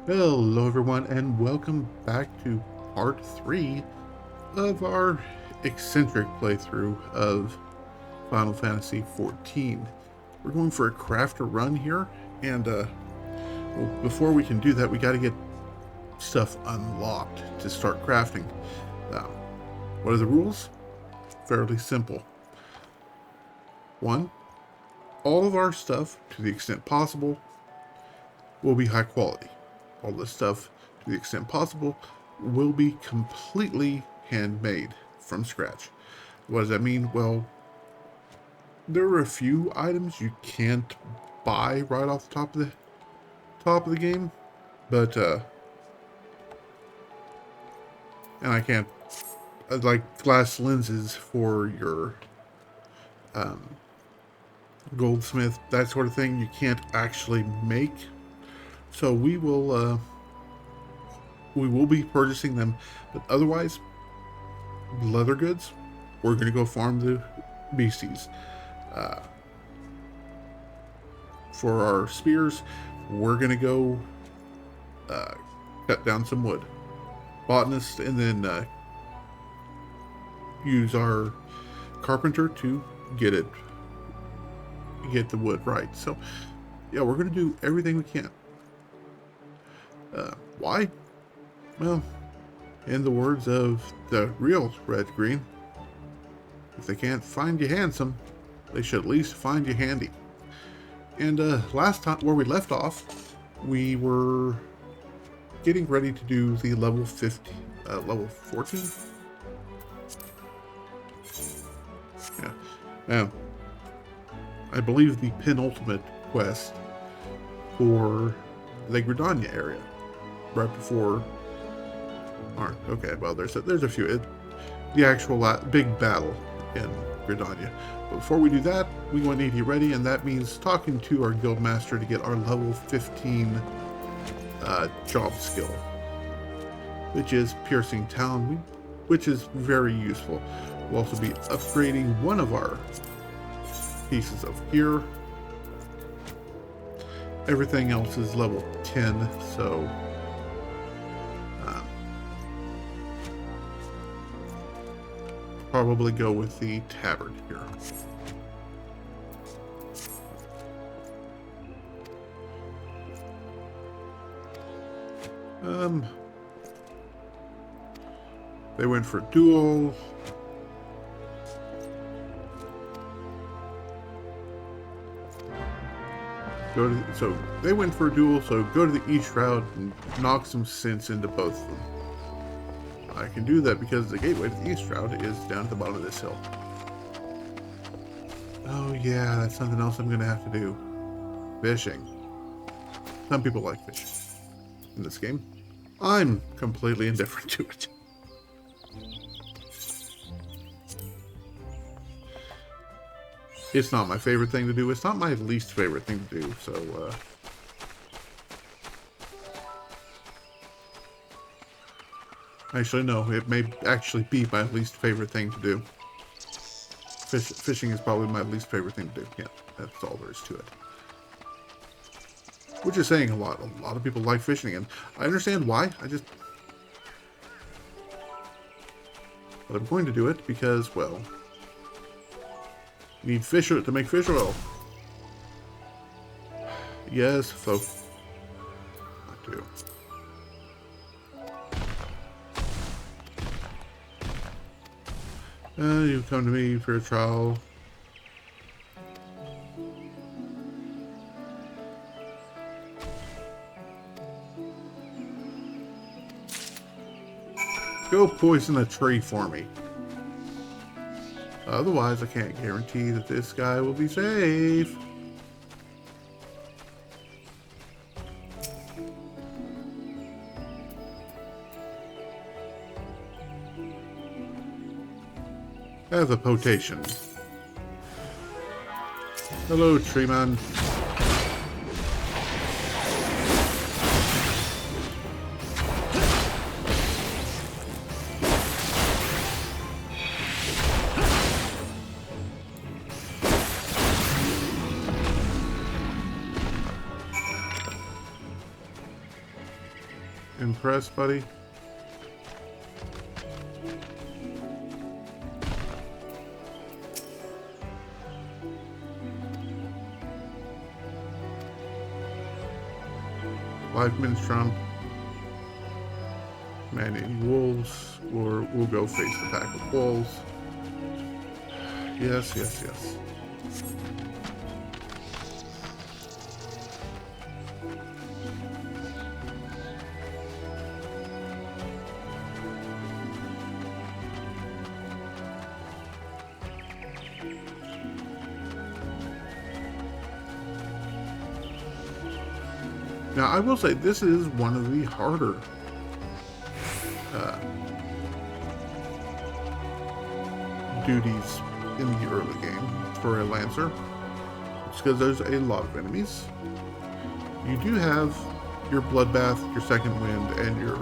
Hello everyone and welcome back to part 3 of our eccentric playthrough of Final Fantasy XIV. We're going for a crafter run here, and well, before we can do that we got to get stuff unlocked to start crafting. Um, what are the rules? Fairly simple. 1. All of our stuff, to the extent possible, will be high quality. All this stuff, to the extent possible, will be completely handmade from scratch. What does that mean? Well, there are a few items you can't buy right off the top of the game, but and I can't like glass lenses for your goldsmith, that sort of thing. You can't actually make. So we will be purchasing them, but otherwise, leather goods, we're going to go farm the beasties. For our spears, we're going to go cut down some wood. Botanist, and then use our carpenter to get the wood right. So, yeah, we're going to do everything we can. Why? Well, in the words of the real Red Green, if they can't find you handsome, they should at least find you handy. And last time, where we left off, we were getting ready to do the level 14? Yeah. I believe the penultimate quest for the Gridania area. Right before... Alright, okay, well, there's a few. The actual big battle in Gridania. But before we do that, we're going to need to get ready, and that means talking to our guild master to get our level 15 job skill, which is Piercing Talon, which is very useful. We'll also be upgrading one of our pieces of gear. Everything else is level 10, so probably go with the tabard here. They went for duel. So they went for a duel, so go to the east route and knock some sense into both of them. I can do that because the gateway to the east route is down at the bottom of this hill. Oh yeah, that's something else I'm going to have to do. Fishing. Some people like fishing in this game. I'm completely indifferent to it. It's not my favorite thing to do. It's not my least favorite thing to do, so actually, no, it may actually be my least favorite thing to do. Fishing is probably my least favorite thing to do. Yeah, that's all there is to it. Which is saying a lot. A lot of people like fishing, and I understand why. But I'm going to do it because, well, you need fish to make fish oil. Yes, folks. I do. You come to me for a trial. Go poison a tree for me. Otherwise, I can't guarantee that this guy will be safe. Have a potation. Hello, tree man. Impressed, buddy? "5 minutes, Trump. Man eating wolves, or we'll go face the pack of wolves." Yes, yes, yes. Now, I will say this is one of the harder duties in the early game for a Lancer. It's because there's a lot of enemies. You do have your Bloodbath, your Second Wind, and your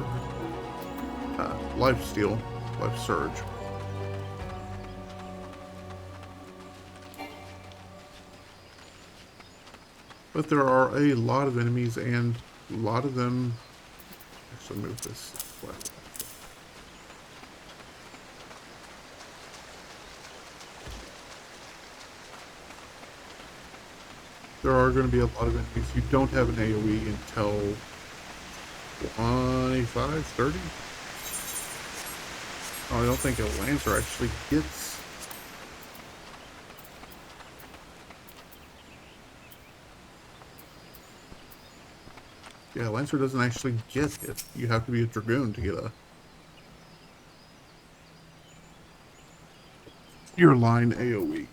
Life Steal, Life Surge. But there are a lot of enemies, and a lot of them... Actually, move this way. There are going to be a lot of enemies. You don't have an AoE until 25, 30? Oh, I don't think a Lancer actually gets... Yeah, Lancer doesn't actually get it. You have to be a Dragoon to get your line AoE.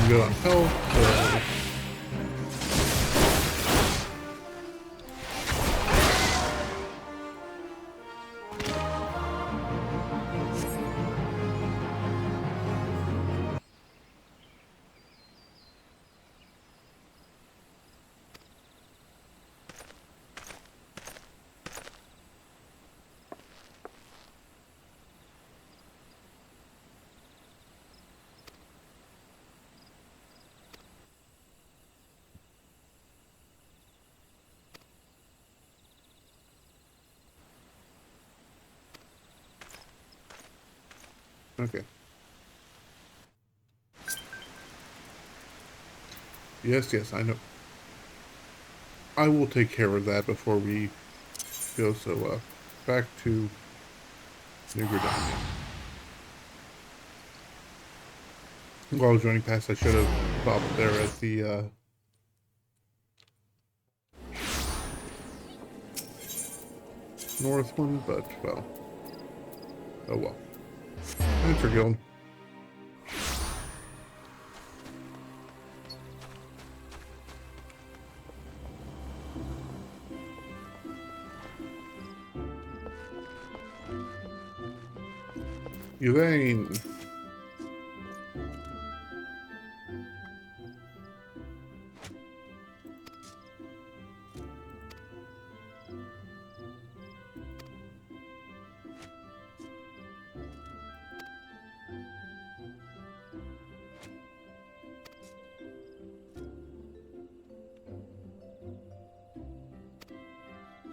Good on health, so... Okay. Yes, yes, I know. I will take care of that before we go, so, back to New Gridania. While I was running past, I should have stopped there at the, north one, but, well. Oh well. Thanks for going. Elaine.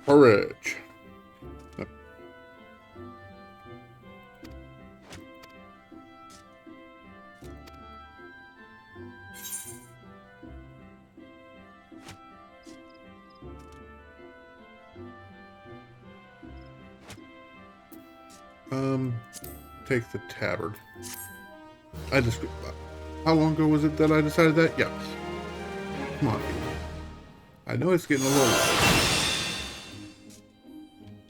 Courage. Take the tabard. How long ago was it that I decided that? Yes. Come on. I know it's getting a little late.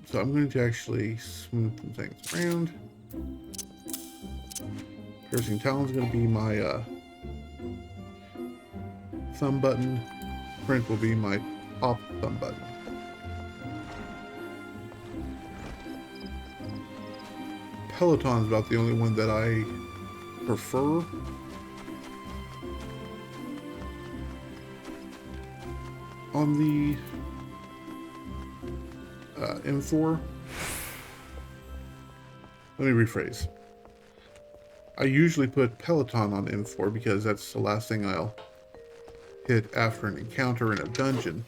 So I'm going to actually smooth some things around. Piercing Talon's going to be my thumb button. Print will be my top thumb button. Peloton's about the only one that I prefer. On the M4, let me rephrase. I usually put Peloton on M4 because that's the last thing I'll hit after an encounter in a dungeon.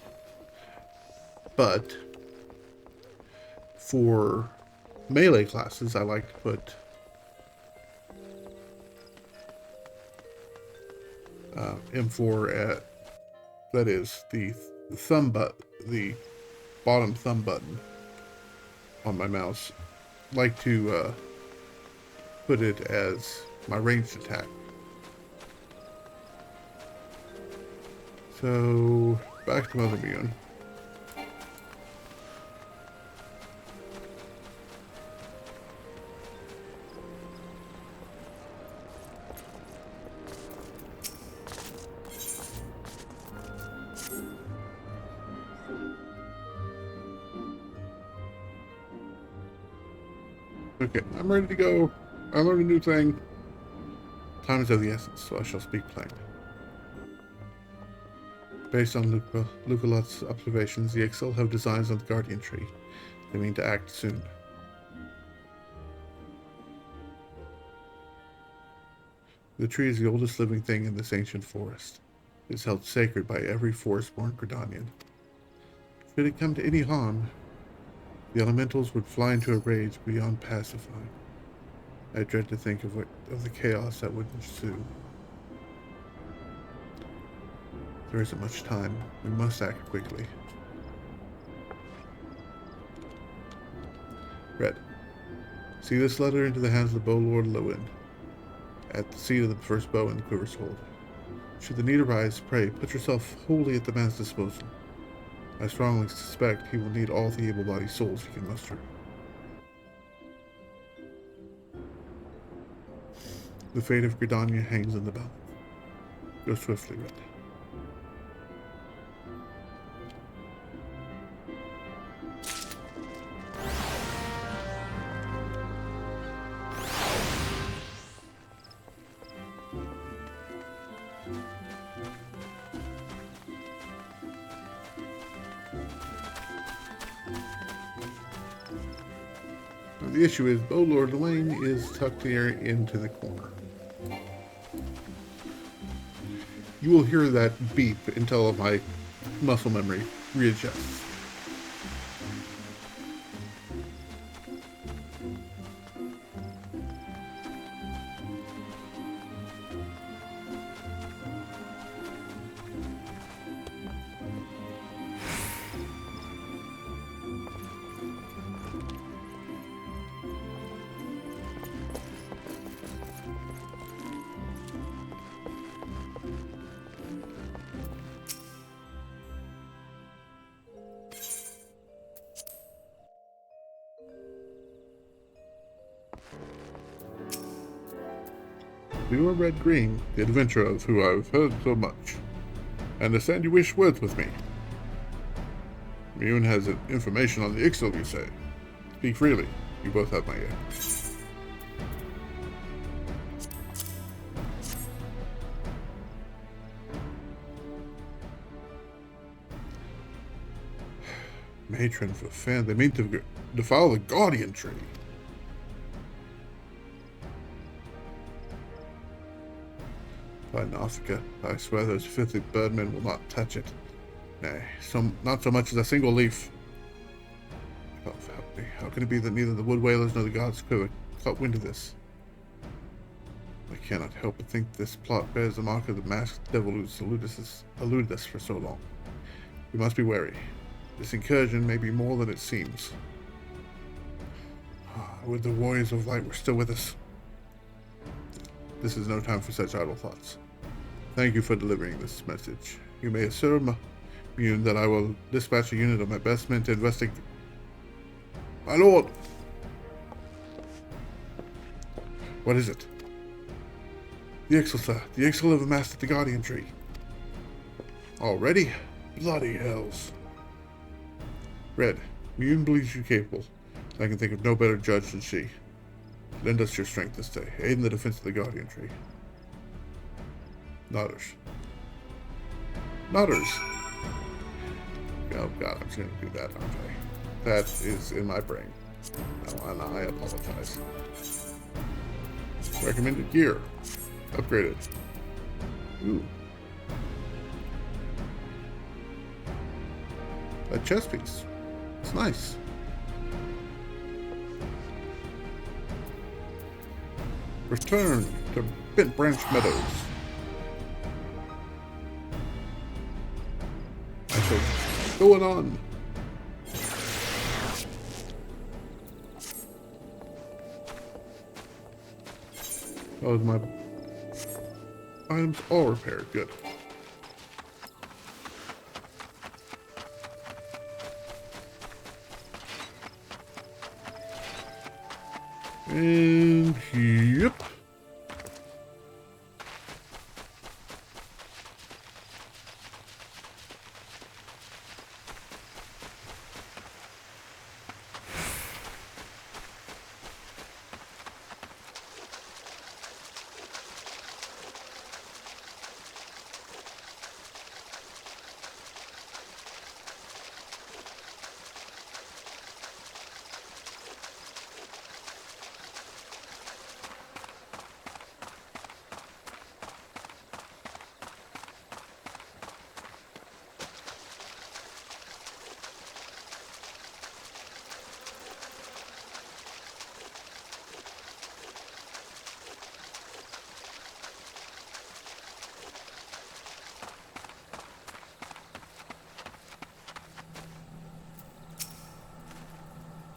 But for melee classes, I like to put M4 at, that is, the bottom thumb button on my mouse. Like to put it as my ranged attack. So back to Mother Mune. Okay, I'm ready to go. I learned a new thing. Time is of the essence, so I shall speak plain. Based on Luca-Lot's observations, the Ixal have designs on the Guardian Tree. They mean to act soon. The tree is the oldest living thing in this ancient forest. It is held sacred by every forest-born Gridanian. Should it come to any harm, the elementals would fly into a rage beyond pacifying. I dread to think of the chaos that would ensue. There isn't much time. We must act quickly. Red. See this letter into the hands of the bow lord Lewin, at the seat of the first bow in the quiver's hold. Should the need arise, pray, put yourself wholly at the man's disposal. I strongly suspect he will need all the able-bodied souls he can muster. The fate of Gridania hangs in the balance. Go swiftly, Red. The issue is, Bow Lord Elaine is tucked here into the corner. You will hear that beep until my muscle memory readjusts. You are Red Green, the adventurer of who I have heard so much. I understand you wish words with me. Mune has information on the Ixal, you say. Speak freely. You both have my ear. Matron for Fan, they mean to defile the Guardian Tree. By Nausicaa, I swear those filthy birdmen will not touch it. Nay, not so much as a single leaf. exactly? How can it be that neither the Wood Whalers nor the gods could have caught wind of this? I cannot help but think this plot bears the mark of the masked devil who's eluded us for so long. We must be wary. This incursion may be more than it seems. Would the warriors of light were still with us. This is no time for such idle thoughts. Thank you for delivering this message. You may assure me that I will dispatch a unit of my best men to investigate. My lord! What is it? The Ixal, sir. The Ixal have amassed the Guardian Tree. Already? Bloody hells. Red, Mune believes you capable. I can think of no better judge than she. Lend us your strength this day. Aid in the defense of the Guardian Tree. Nodders. Nodders! Oh god, I'm just gonna do that, aren't I? That is in my brain. No, and I apologize. Recommended gear. Upgraded. Ooh. A chest piece. It's nice. Return to Bent Branch Meadows. I shall go on. Oh, my items all repaired. Good. And yep.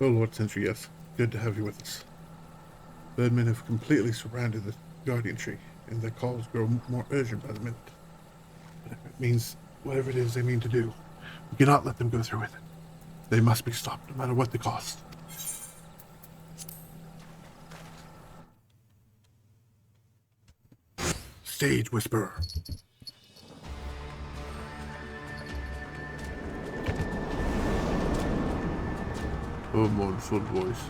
Oh, Lord Sentry, yes. Good to have you with us. Birdmen have completely surrounded the Guardian Tree, and their calls grow more urgent by the minute. But if it means whatever it is they mean to do, we cannot let them go through with it. They must be stopped, no matter what the cost. Stage Whisperer. Oh, mournful voice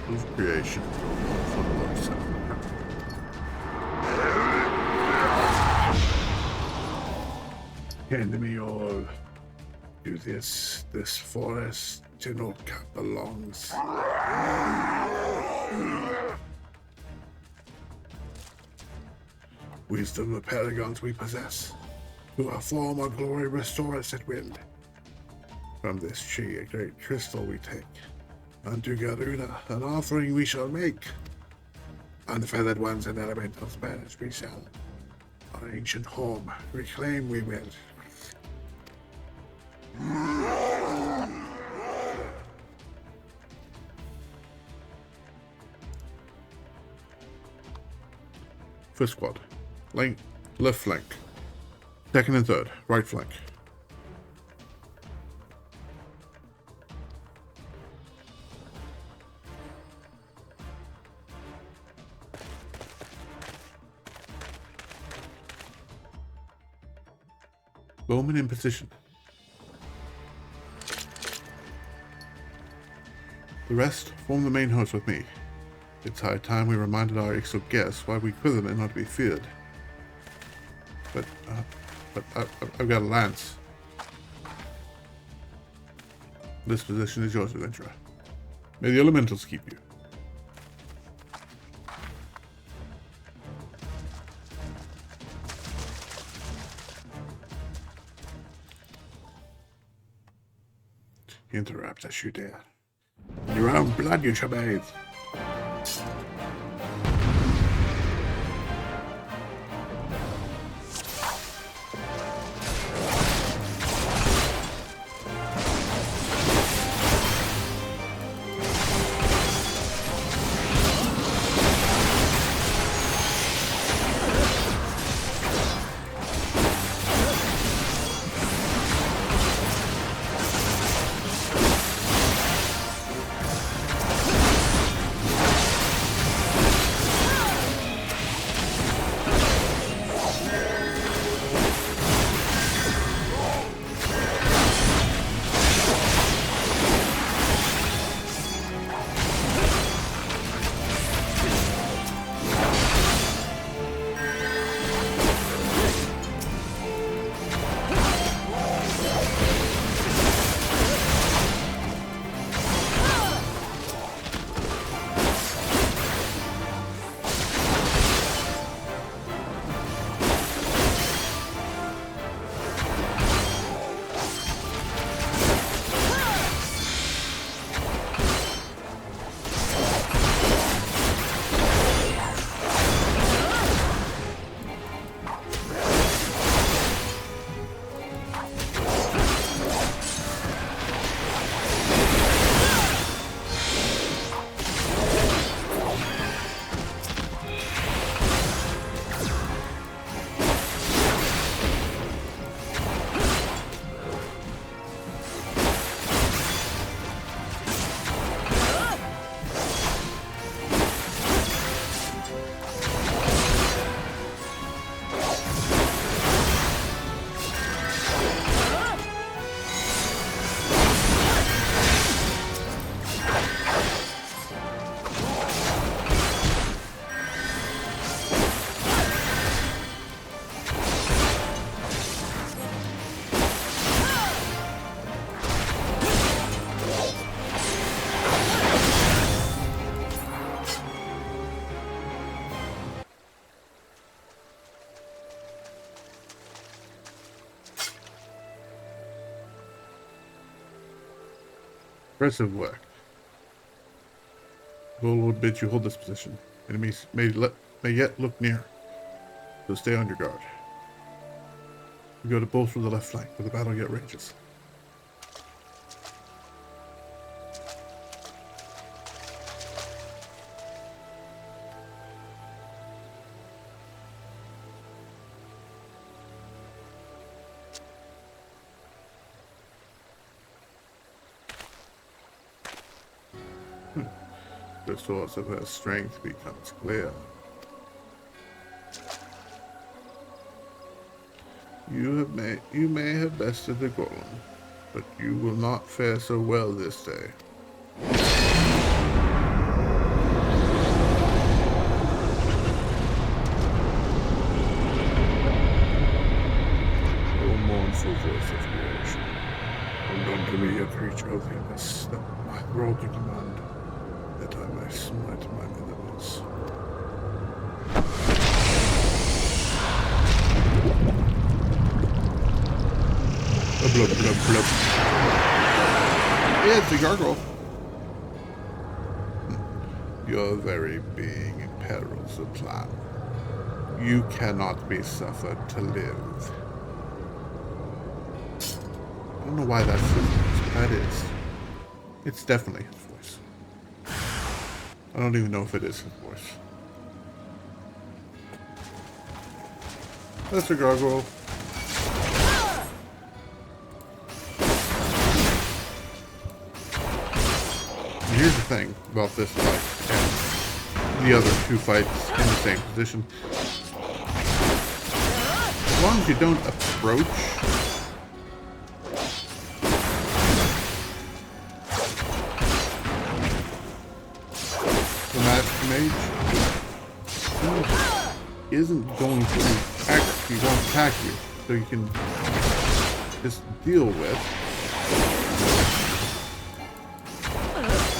of creation, oh, mournful voice. Hand me all. To this forest to no cap belongs. Wisdom of paragons we possess. To our form our glory restore us at wind. From this tree a great crystal we take. Unto Garuna an offering we shall make. Unfeathered ones and elementals banished we shall. Our ancient home reclaim we will. First squad. Left flank. Second and third. Right flank. Bowman in position. The rest form the main host with me. It's high time we reminded our Ixal guests why we quiver and not to be feared. But I've got a lance. This position is yours, adventurer. May the elementals keep you. Interrupt as you dare. Your own blood you shall bathe. Impressive work. The Lord bids you hold this position. Enemies may yet look near, so stay on your guard. We go to bolster the left flank, where the battle yet rages. The source of her strength becomes clear. You may have bested the golem, but you will not fare so well this day. O mournful voice of creation, and unto me a creature of the abyss, that my thrall to command, that I may smite mine enemies. Blub, blub, blub. Yeah, it's a gargoyle. Your very being imperils the plan. You cannot be suffered to live. I don't know why that's his voice, but that is. It's definitely his voice. I don't even know if it is his voice. That's a gargoyle. Here's the thing about this fight and the other two fights in the same position. As long as you don't approach the Master Mage, he isn't going to attack you. He won't attack you. So you can just deal with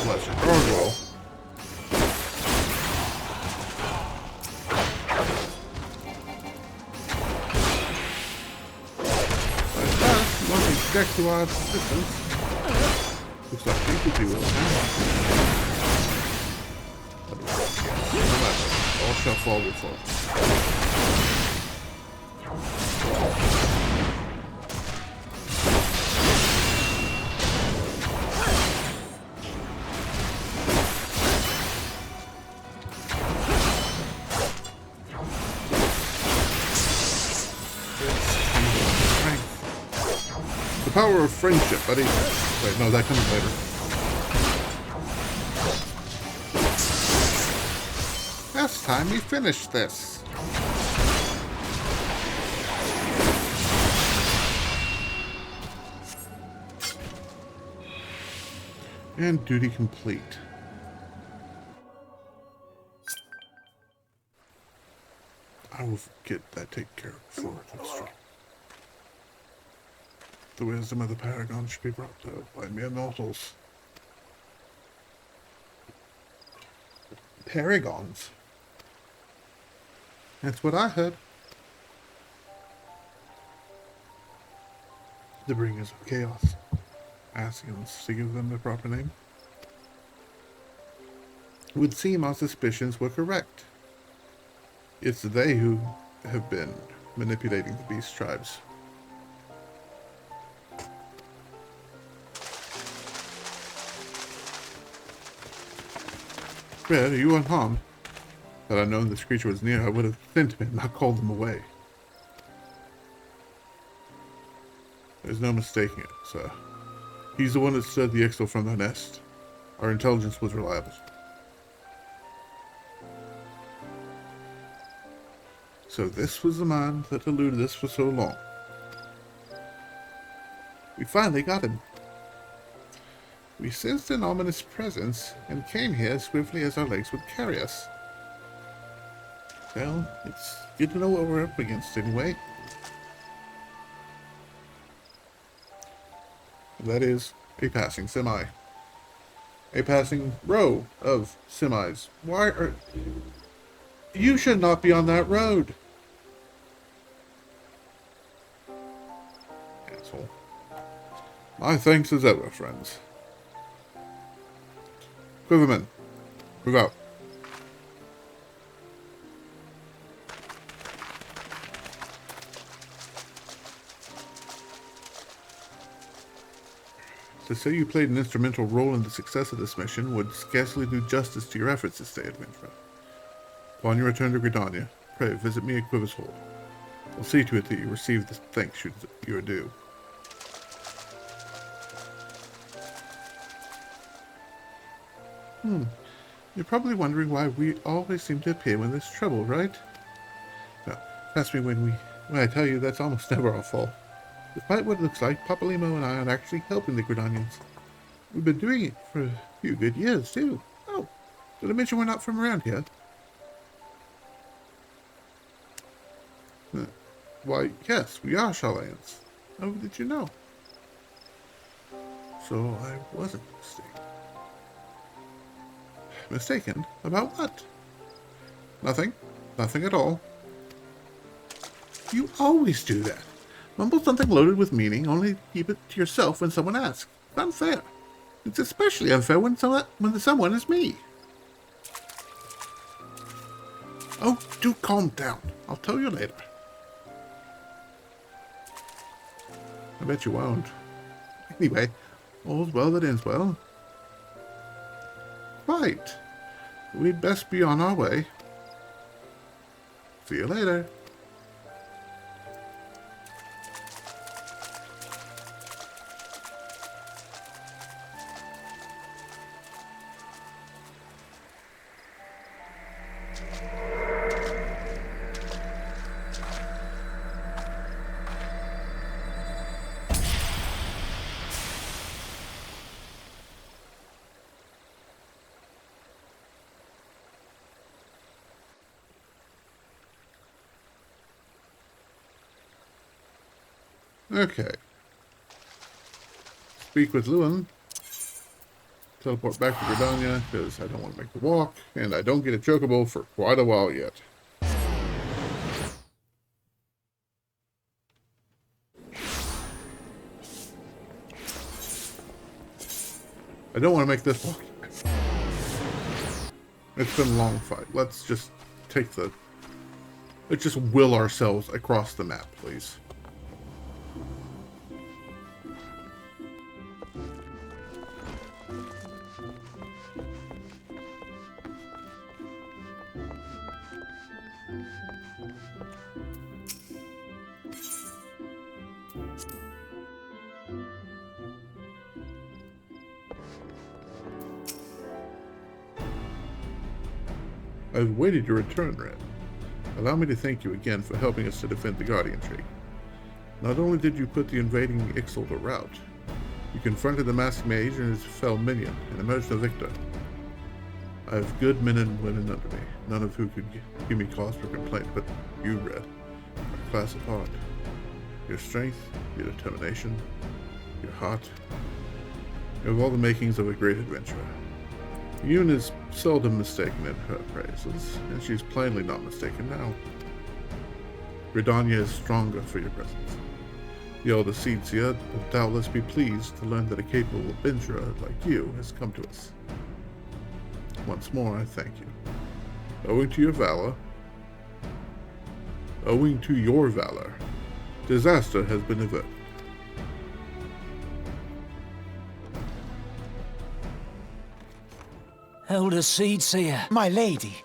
Lesser Gargoyle. Like that, once you check to our assistance, Looks like we could do it now. No matter. All shall fall will fall. Power of friendship, buddy. Wait, no, that comes later. Last time we finished this. And duty complete. I will get that taken care of before it's true. The wisdom of the Paragon should be brought to by mere mortals. Paragons? That's what I heard. The bringers of chaos. Ascians, to give them the proper name. It would seem our suspicions were correct. It's they who have been manipulating the beast tribes. Fred, are you unharmed? Had I known this creature was near, I would have sent him and not called them away. There's no mistaking it, sir. He's the one that stirred the Ixtal from their nest. Our intelligence was reliable. So this was the man that eluded us for so long. We finally got him. We sensed an ominous presence and came here as swiftly as our legs would carry us. Well, it's good to know what we're up against anyway. That is a passing semi. A passing row of semis. Why are... You should not be on that road. Asshole. My thanks as ever, friends. Quiverman, move out. To say you played an instrumental role in the success of this mission would scarcely do justice to your efforts this day, adventurer. Upon your return to Gridania, pray visit me at Quiver's Hold. I'll see to it that you receive the thanks you are due. You're probably wondering why we always seem to appear when there's trouble, right? Well, trust me when I tell you that's almost never our fault. Despite what it looks like, Papa Limo and I are actually helping the Gridanians. We've been doing it for a few good years, too. Oh, did I mention we're not from around here? Why, yes, we are Sharlayans. How did you know? So I wasn't mistaken. Mistaken? About what? Nothing. Nothing at all. You always do that. Mumble something loaded with meaning, only to keep it to yourself when someone asks. It's unfair. It's especially unfair when the someone is me. Oh, do calm down. I'll tell you later. I bet you won't. Anyway, all's well that ends well. Right. We'd best be on our way. See you later. Okay. Speak with Lewin. Teleport back to Gridania, because I don't want to make the walk, and I don't get a chocobo for quite a while yet. I don't want to make this long. It's been a long fight. Let's just let's just will ourselves across the map, please. I've waited your return, Red. Allow me to thank you again for helping us to defend the Guardian Tree. Not only did you put the invading Ixal to rout, you confronted the Masked Mage and his fell minion and emerged a victor. I have good men and women under me, none of whom could give me cause for complaint, but you, Red, are a class apart. Your strength, your determination, your heart, you have all the makings of a great adventurer. Yoon is seldom mistaken in her praises, and she's plainly not mistaken now. Gridania is stronger for your presence. The elder Seedseer will doubtless be pleased to learn that a capable adventurer like you has come to us. Once more, I thank you. Owing to your valor, disaster has been averted. Elder Seedseer. My lady.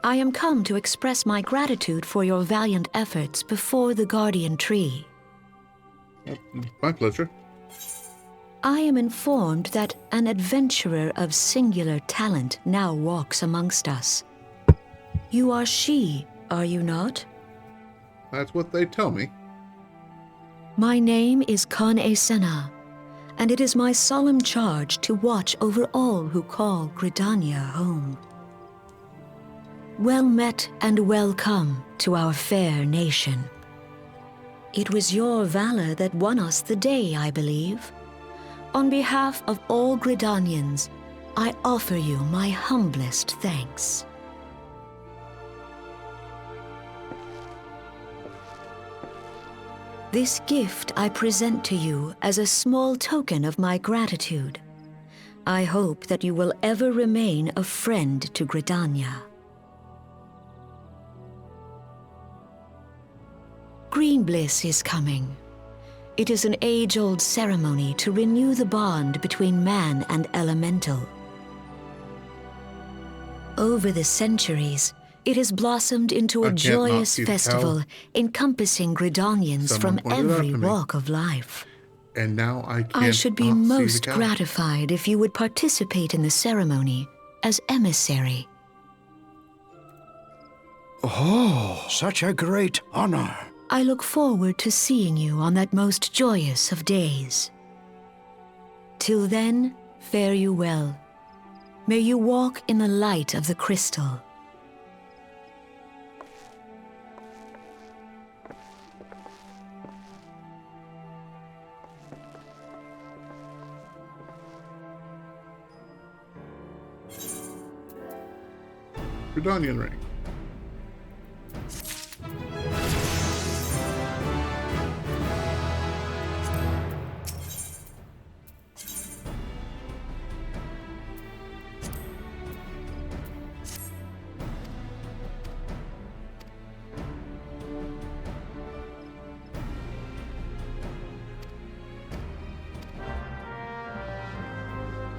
I am come to express my gratitude for your valiant efforts before the Guardian Tree. My pleasure. I am informed that an adventurer of singular talent now walks amongst us. You are she, are you not? That's what they tell me. My name is Kan-e Senna, and it is my solemn charge to watch over all who call Gridania home. Well met and welcome to our fair nation. It was your valor that won us the day, I believe. On behalf of all Gridanians, I offer you my humblest thanks. This gift I present to you as a small token of my gratitude. I hope that you will ever remain a friend to Gridania. Green Bliss is coming. It is an age-old ceremony to renew the bond between man and elemental. Over the centuries, it has blossomed into a joyous festival encompassing Gridanians from every walk of life. And now I should be most gratified if you would participate in the ceremony as emissary. Oh, such a great honor. I look forward to seeing you on that most joyous of days. Till then, fare you well. May you walk in the light of the crystal. Gridanian ring.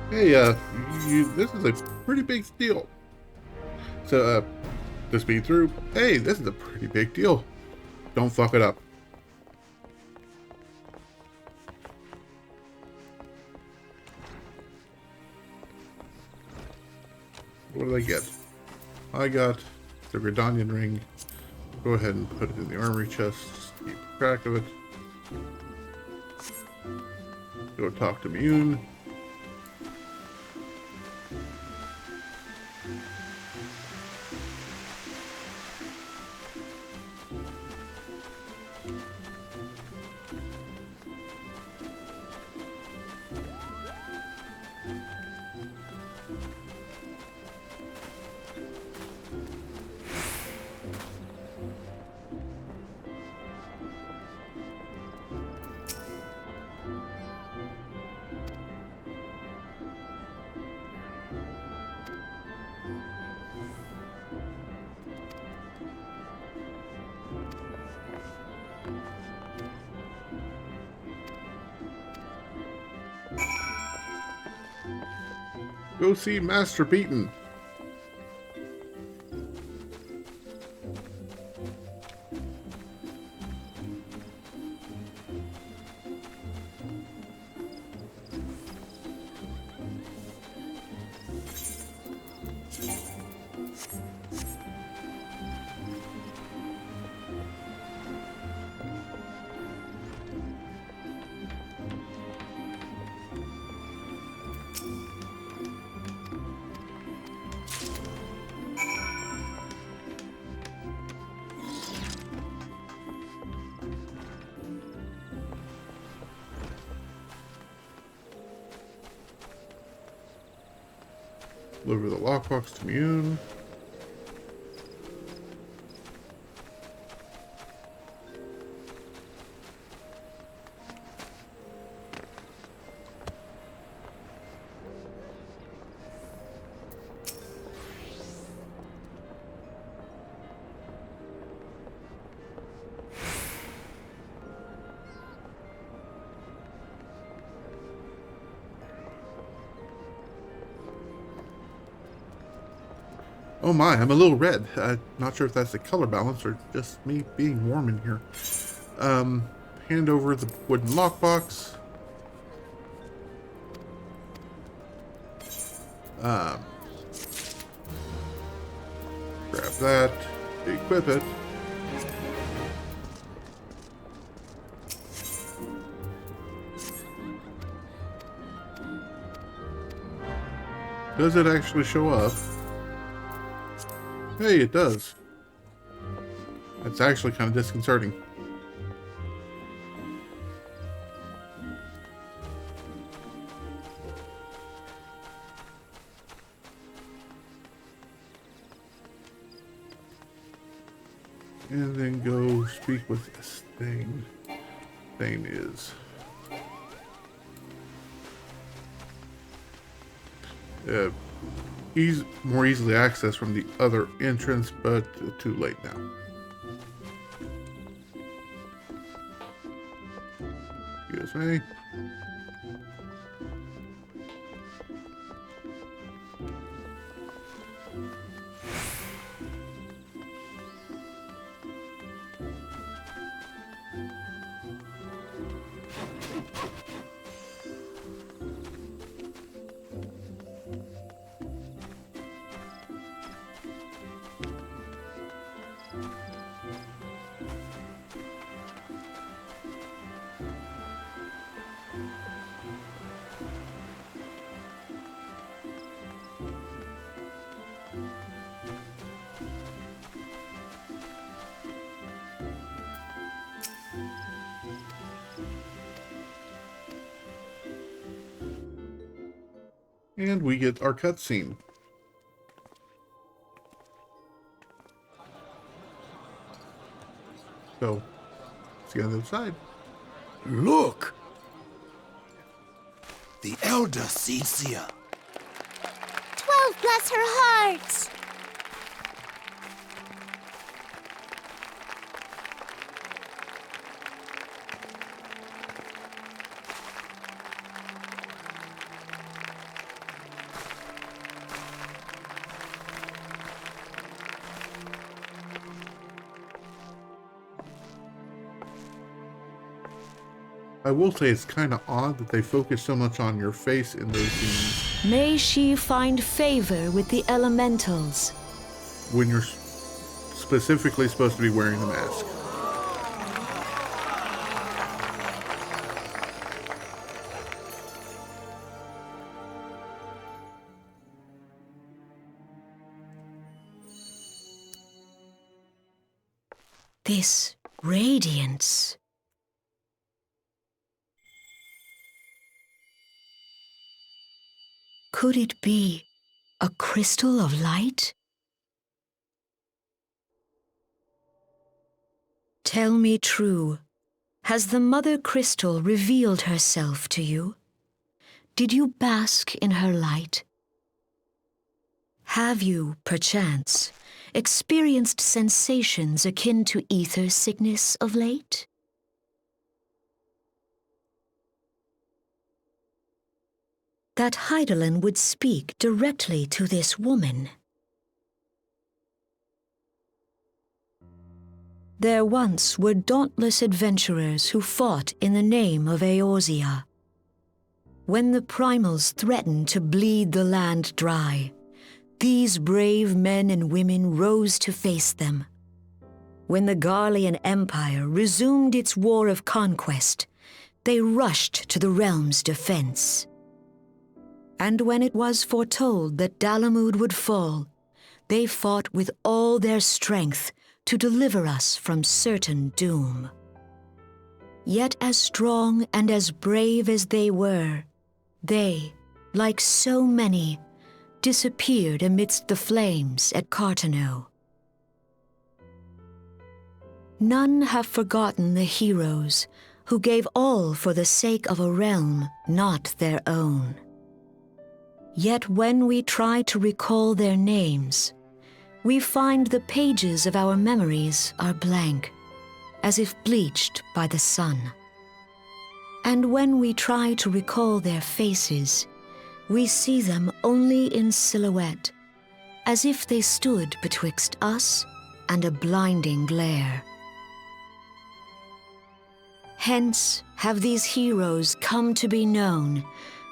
Hey, this is a pretty big deal. So, to speed through, hey, this is a pretty big deal. Don't fuck it up. What did I get? I got the Gridanian ring. Go ahead and put it in the armory chest. Just keep track of it. Go talk to Mune. Go see Master Beaton. Deliver the lockbox to Mune. Oh my, I'm a little red. Not sure if that's the color balance or just me being warm in here. Hand over the wooden lockbox. Grab that, equip it. Does it actually show up? Hey, it does. That's actually kind of disconcerting. And then go speak with this thing. Thing is. He's more easily accessed from the other entrance, but too late now. Excuse me. And we get our cutscene. So, let's get on the other side. Look! The elder Cecia. 12 bless her heart! I will say it's kind of odd that they focus so much on your face in those scenes May she find favor with the elementals. when you're specifically supposed to be wearing the mask. This radiance. Could it be a crystal of light? Tell me true, has the Mother Crystal revealed herself to you? Did you bask in her light? Have you, perchance, experienced sensations akin to ether sickness of late? that Hydaelyn would speak directly to this woman. There once were dauntless adventurers who fought in the name of Eorzea. When the primals threatened to bleed the land dry, these brave men and women rose to face them. When the Garlean Empire resumed its war of conquest, they rushed to the realm's defense. And when it was foretold that Dalamud would fall, they fought with all their strength to deliver us from certain doom. Yet as strong and as brave as they were, they, like so many, disappeared amidst the flames at Carteneau. None have forgotten the heroes who gave all for the sake of a realm not their own. Yet when we try to recall their names, we find the pages of our memories are blank, as if bleached by the sun. And when we try to recall their faces, we see them only in silhouette, as if they stood betwixt us and a blinding glare. Hence have these heroes come to be known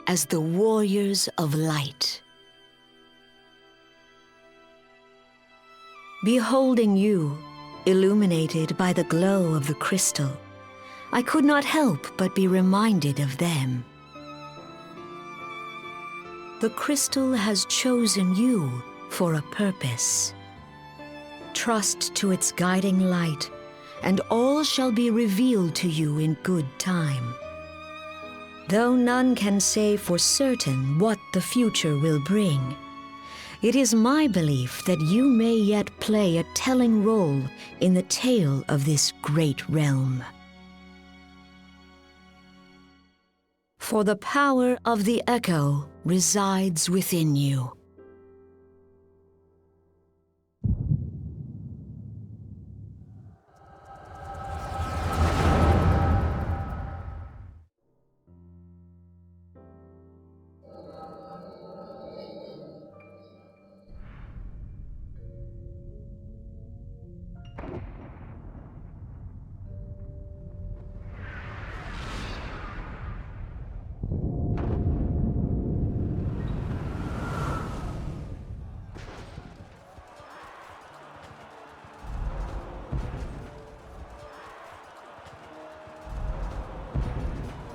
as the Warriors of Light. Beholding you, illuminated by the glow of the crystal, I could not help but be reminded of them. The crystal has chosen you for a purpose. Trust to its guiding light, and all shall be revealed to you in good time. Though none can say for certain what the future will bring, it is my belief that you may yet play a telling role in the tale of this great realm. For the power of the echo resides within you.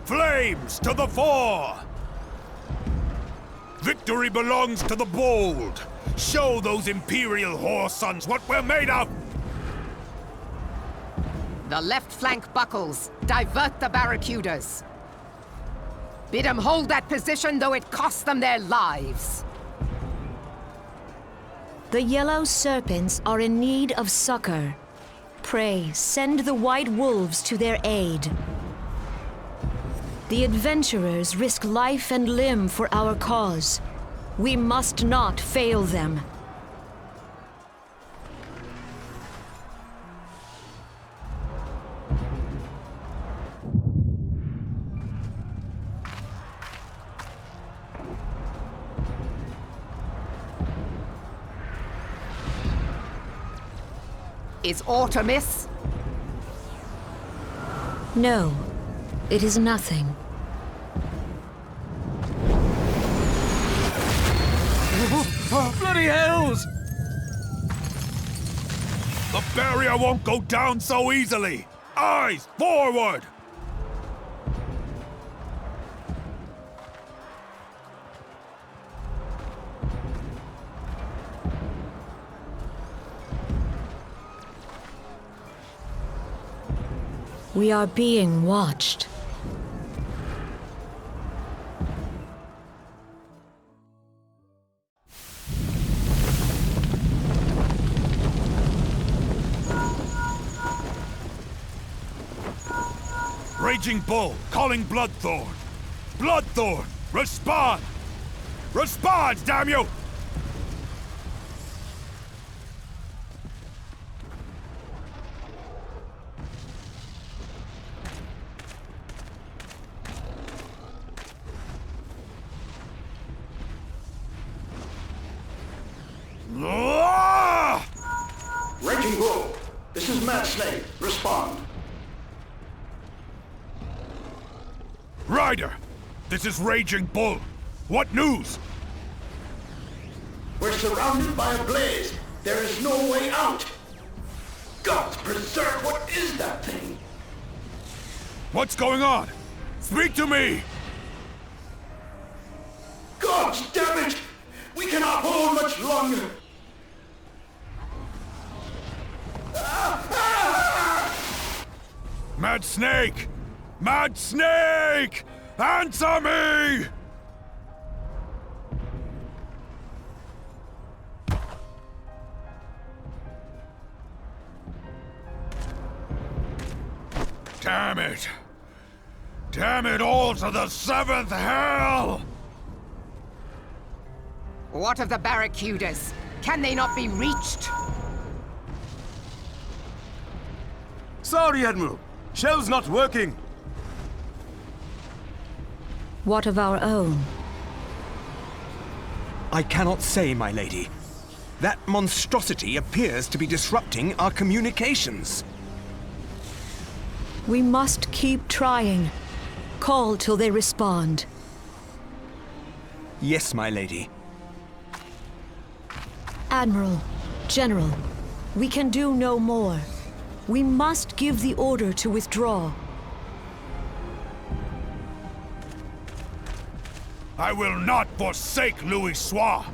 Flames to the fore! Victory belongs to the bold! Show those Imperial whore sons what we're made of! The left flank buckles. Divert the barracudas. Bid them hold that position, though it cost them their lives. The yellow serpents are in need of succor. Pray, send the white wolves to their aid. The adventurers risk life and limb for our cause. We must not fail them. Is aught amiss? No, it is nothing. Bloody hells! The barrier won't go down so easily! Eyes forward! We are being watched. Raging Bull, calling Bloodthorn! Bloodthorn, respond! Respond, damn you! respond. Ryder! This is Raging Bull. What news? We're surrounded by a blaze. There is no way out. Gods preserve, what is that thing? What's going on? Speak to me! Gods damn it! We cannot hold much longer. Mad Snake! Mad Snake! Answer me! Damn it! Damn it all to the seventh hell! What of the barracudas? Can they not be reached? Sorry, Admiral. Shell's not working. What of our own? I cannot say, my lady. That monstrosity appears to be disrupting our communications. We must keep trying. Call till they respond. Yes, my lady. Admiral, General, we can do no more. We must give the order to withdraw. I will not forsake Louis Soir!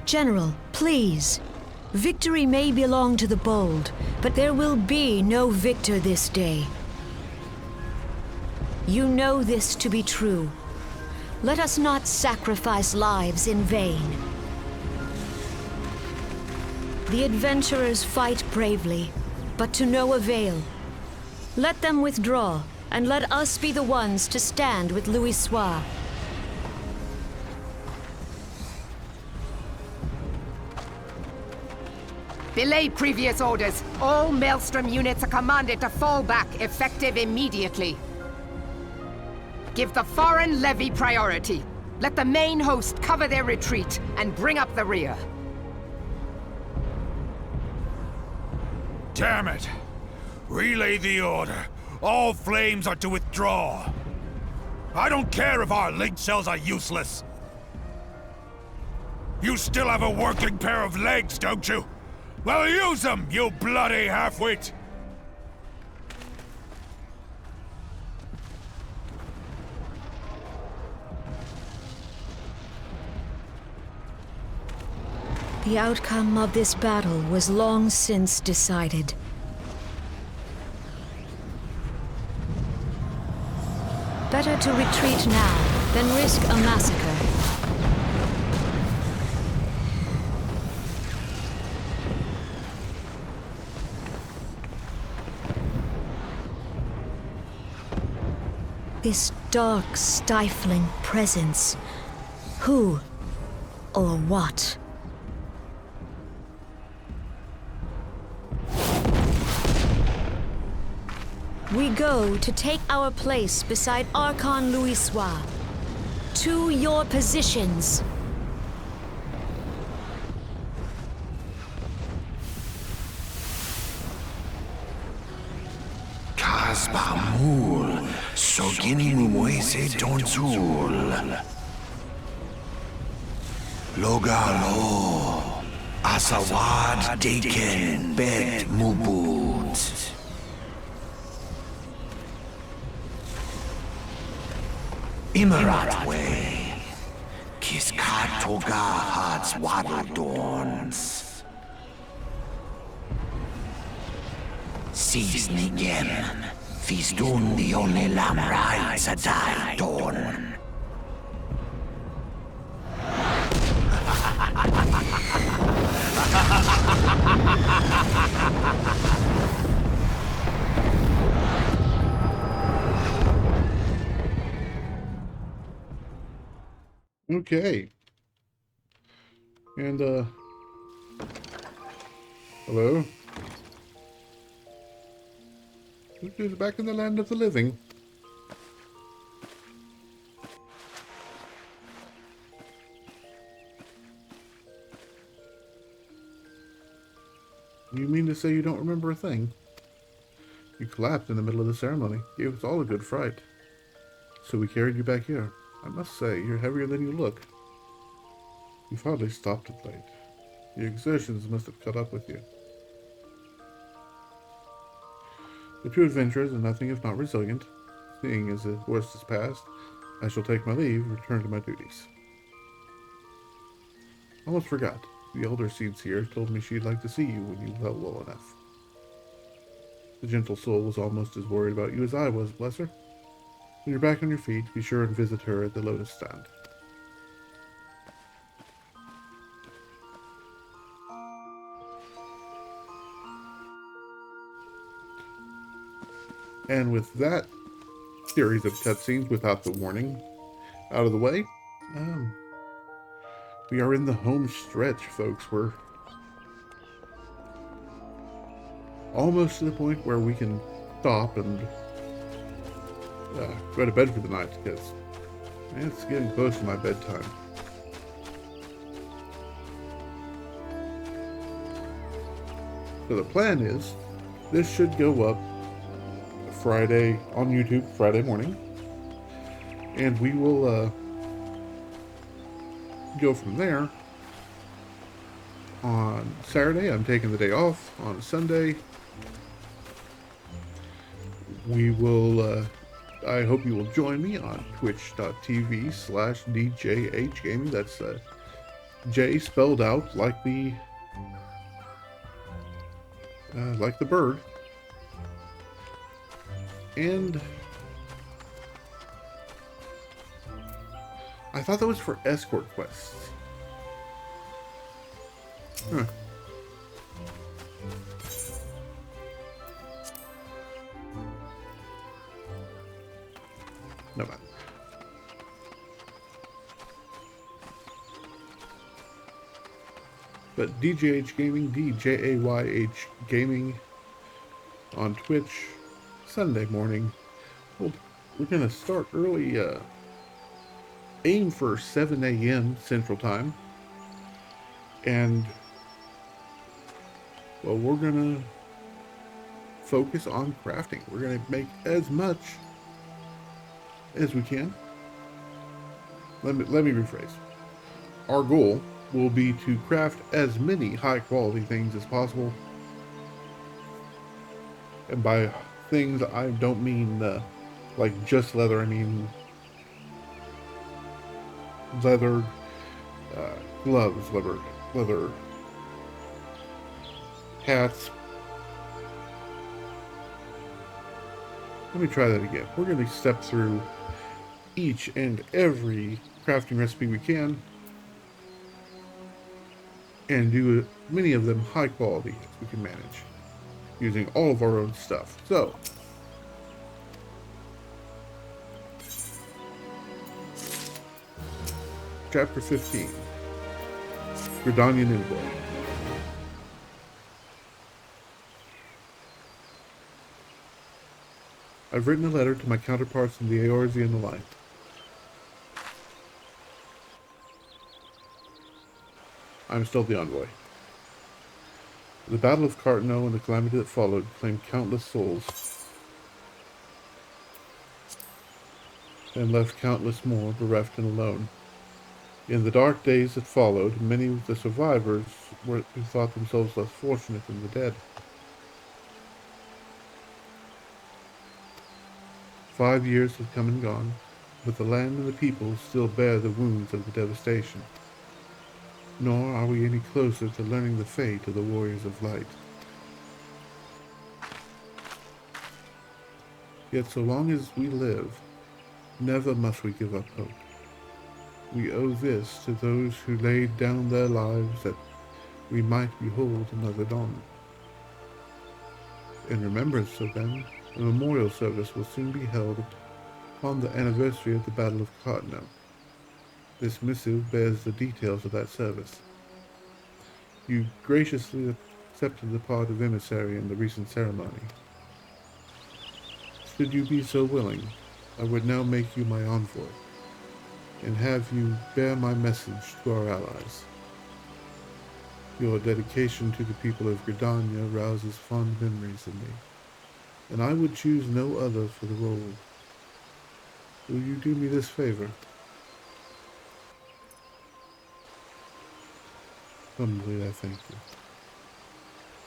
General, please. Victory may belong to the bold, but there will be no victor this day. You know this to be true. Let us not sacrifice lives in vain. The adventurers fight bravely, but to no avail. Let them withdraw, and let us be the ones to stand with Louis Soir. Belay previous orders. All Maelstrom units are commanded to fall back, effective immediately. Give the foreign levy priority. Let the main host cover their retreat and bring up the rear. Damn it! Relay the order. All flames are to withdraw. I don't care if our link cells are useless. You still have a working pair of legs, don't you? Well, use them, you bloody half-wit! The outcome of this battle was long since decided. Better to retreat now than risk a massacre. This dark, stifling presence. Who or what? We go to take our place beside Archon Louis Soir. To your positions. Kasbamul, Sogini Muese Donzul. Logalo, Asawad Deken Bet Mubut. Imarat Way, Kiskat Toga Hats Waddle Dorns. Sees Nigem, Fistun the only Lamrai Sadai Dorn. Okay. And, hello? Who's back in the land of the living? you mean to say you don't remember a thing? You collapsed in the middle of the ceremony. Gave us all a good fright. So we carried you back here. I must say, you're heavier than you look. You've hardly stopped of late. Your exertions must have caught up with you. The two adventurers are nothing if not resilient. Seeing as the worst is past, I shall take my leave and return to my duties. Almost forgot. The elder seeds here told me she'd like to see you when you felt well enough. The gentle soul was almost as worried about you as I was, bless her. When you're back on your feet, be sure and visit her at the Lotus Stand. And with that series of cutscenes without the warning out of the way, we are in the home stretch, folks. We're almost to the point where we can stop and go to bed for the night, because it's getting close to my bedtime. So the plan is, this should go up Friday on YouTube, Friday morning, and we will go from there. On Saturday, I'm taking the day off. On Sunday, we will, I hope you will join me on twitch.tv/DJHgaming. That's J spelled out like the bird. And I thought that was for escort quests. Huh. No matter. But DJH Gaming, DJAYH Gaming on Twitch, Sunday morning. We're going to start early, aim for 7 a.m. Central Time. And, well, we're going to focus on crafting. We're going to make as much as we can. Let me rephrase. Our goal will be to craft as many high quality things as possible. And by things, I don't mean like just leather. I mean leather gloves, leather hats. Let me try that again. We're going to step through each and every crafting recipe we can and do many of them high quality as we can manage, using all of our own stuff. So, Chapter 15, Gridanian Envoy. I've written a letter to my counterparts in the Eorzea and the like. I'm still the envoy. The Battle of Cartno and the calamity that followed claimed countless souls, and left countless more bereft and alone. In the dark days that followed, many of the survivors who thought themselves less fortunate than the dead. 5 years have come and gone, but the land and the people still bear the wounds of the devastation. Nor are we any closer to learning the fate of the warriors of light. Yet so long as we live, never must we give up hope. We owe this to those who laid down their lives that we might behold another dawn. In remembrance of them, a memorial service will soon be held upon the anniversary of the Battle of Cartno. This missive bears the details of that service. You graciously accepted the part of emissary in the recent ceremony. Should you be so willing, I would now make you my envoy, and have you bear my message to our allies. Your dedication to the people of Gridania rouses fond memories in me, and I would choose no other for the role. Will you do me this favor? Humbly, I thank you.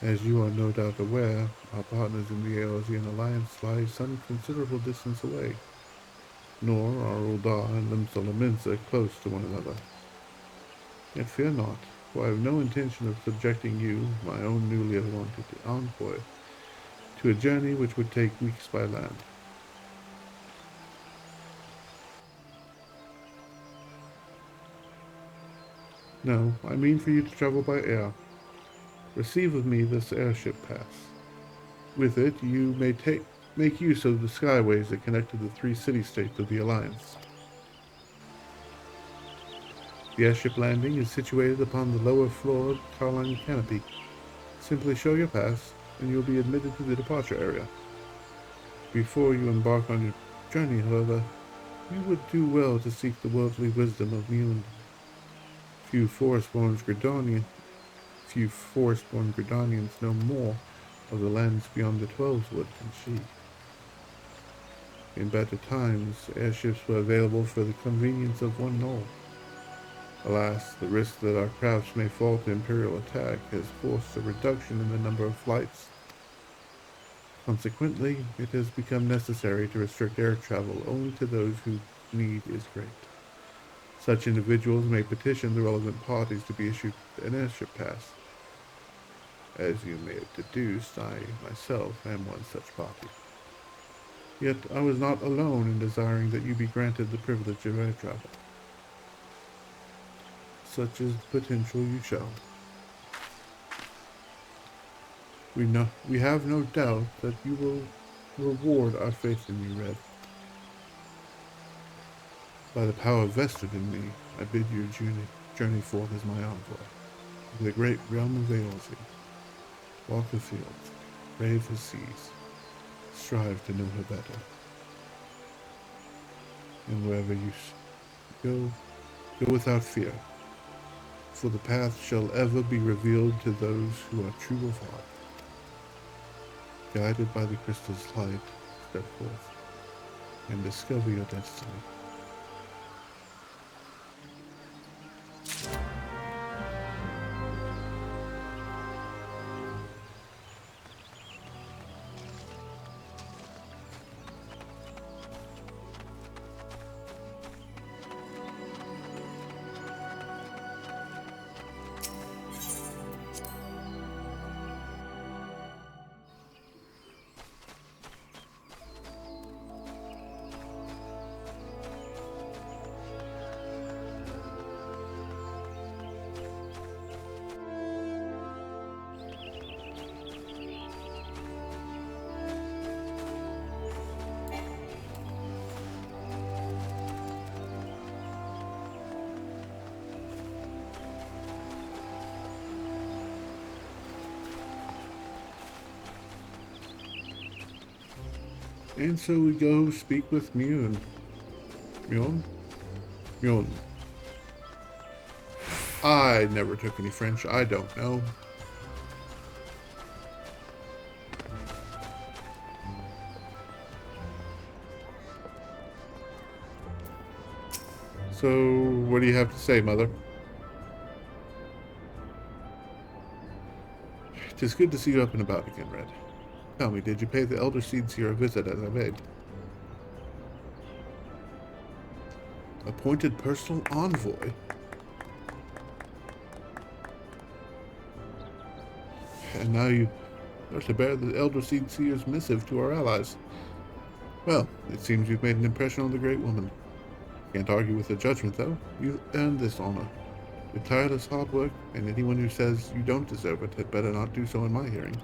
As you are no doubt aware, our partners in the Eorzean Alliance lie some considerable distance away, nor are Ul'dah and Limsa close to one another. Yet fear not, for I have no intention of subjecting you, my own newly anointed envoy, to a journey which would take weeks by land. No, I mean for you to travel by air. Receive of me this airship pass. With it, you may make use of the skyways that connect to the 3 city-states of the Alliance. The airship landing is situated upon the lower floor of Carline Canopy. Simply show your pass, and you'll be admitted to the departure area. Before you embark on your journey, however, you would do well to seek the worldly wisdom of Mune. Few forest-born Gridanians know more of the lands beyond the Twelveswood than she. In better times, airships were available for the convenience of one knoll. Alas, the risk that our crafts may fall to Imperial attack has forced a reduction in the number of flights. Consequently, it has become necessary to restrict air travel only to those whose need is great. Such individuals may petition the relevant parties to be issued an airship pass. As you may have deduced, I myself am one such party. Yet I was not alone in desiring that you be granted the privilege of air travel. Such is the potential you shall. We have no doubt that you will reward our faith in you, Red. By the power vested in me, I bid you journey forth as my envoy, to the great realm of Eorze. Walk the fields, brave the seas, strive to know her better. And wherever you go, go without fear, for the path shall ever be revealed to those who are true of heart. Guided by the crystal's light, step forth and discover your destiny. And so we go speak with Mune. Mune. I never took any French. I don't know. So, what do you have to say, Mother? Tis good to see you up and about again, Red. Tell me, did you pay the Elder Seedseer a visit as I begged? Appointed personal envoy? And now you are to bear the Elder Seedseer's missive to our allies. Well, it seems you've made an impression on the great woman. Can't argue with the judgment, though. You've earned this honor. Your tireless hard work, and anyone who says you don't deserve it had better not do so in my hearing.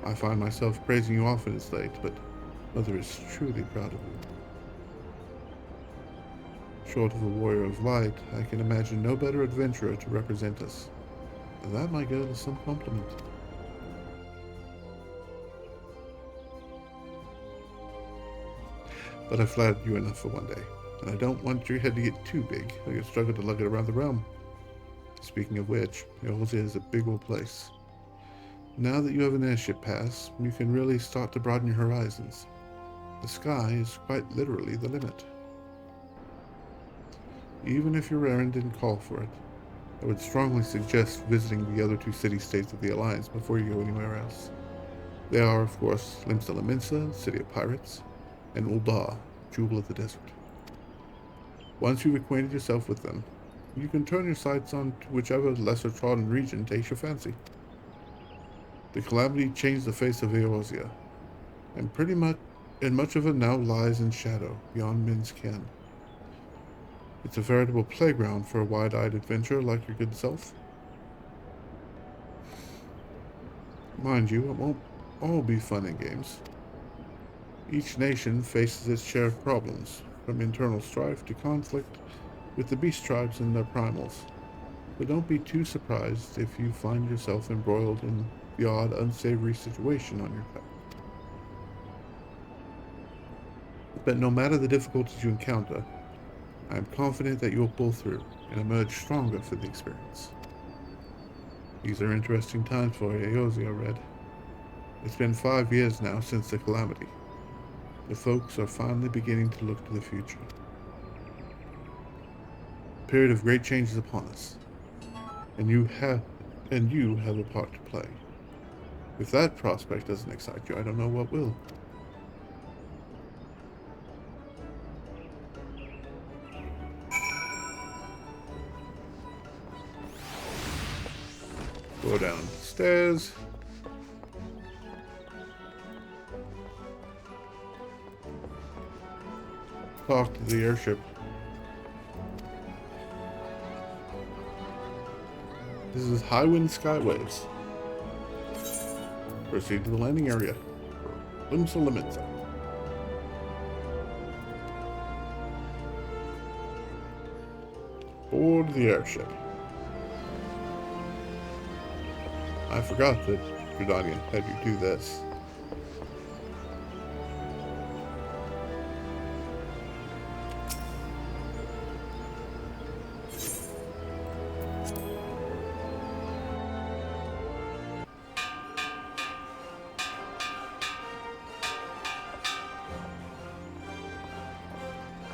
I find myself praising you often as late, but Mother is truly proud of you. Short of a warrior of light, I can imagine no better adventurer to represent us. And that, my girl, is some compliment. But I flattered you enough for one day, and I don't want your head to get too big, or you'll struggle to lug it around the realm. Speaking of which, Eorzea is a big old place. Now that you have an airship pass, you can really start to broaden your horizons. The sky is quite literally the limit. Even if your errand didn't call for it, I would strongly suggest visiting the other two city-states of the Alliance before you go anywhere else. They are, of course, Limsa Lominsa, City of Pirates, and Ul'dah, Jewel of the Desert. Once you've acquainted yourself with them, you can turn your sights on to whichever lesser-trodden region takes your fancy. The calamity changed the face of Eorzea, and much of it now lies in shadow, beyond men's ken. It's a veritable playground for a wide-eyed adventurer like your good self. Mind you, it won't all be fun and games. Each nation faces its share of problems, from internal strife to conflict with the beast tribes and their primals. But don't be too surprised if you find yourself embroiled in the odd, unsavory situation on your path. But no matter the difficulties you encounter, I am confident that you will pull through and emerge stronger for the experience. These are interesting times for Eorzea, Red. It's been 5 years now since the calamity. The folks are finally beginning to look to the future. A period of great change is upon us, and you have a part to play. If that prospect doesn't excite you, I don't know what will. Go downstairs. Talk to the airship. This is Highwind Skyways. Proceed to the landing area. Limsa Lominsa. Board the airship. I forgot that Gridanian had you do this.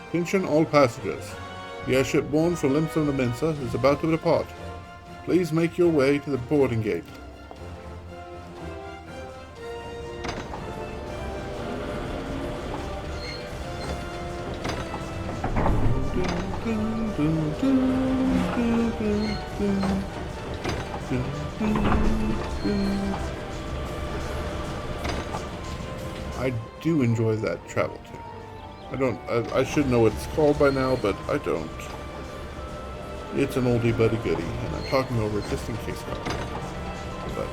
Attention all passengers. The airship borne for Limsa Lominsa is about to depart. Please make your way to the boarding gate. I do enjoy that travel tune. I should know what it's called by now, but I don't. It's an oldie but a goodie, and I'm talking over it just in case. But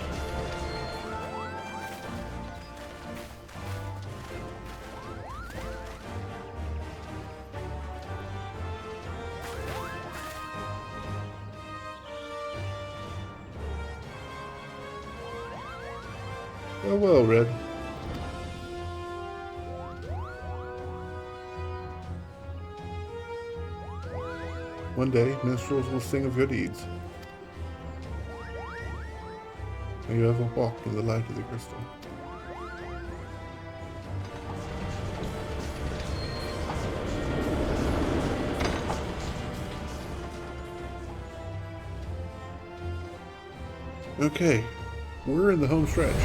well, Red. One day, minstrels will sing of your deeds. May you ever walk in the light of the crystal. Okay, we're in the home stretch.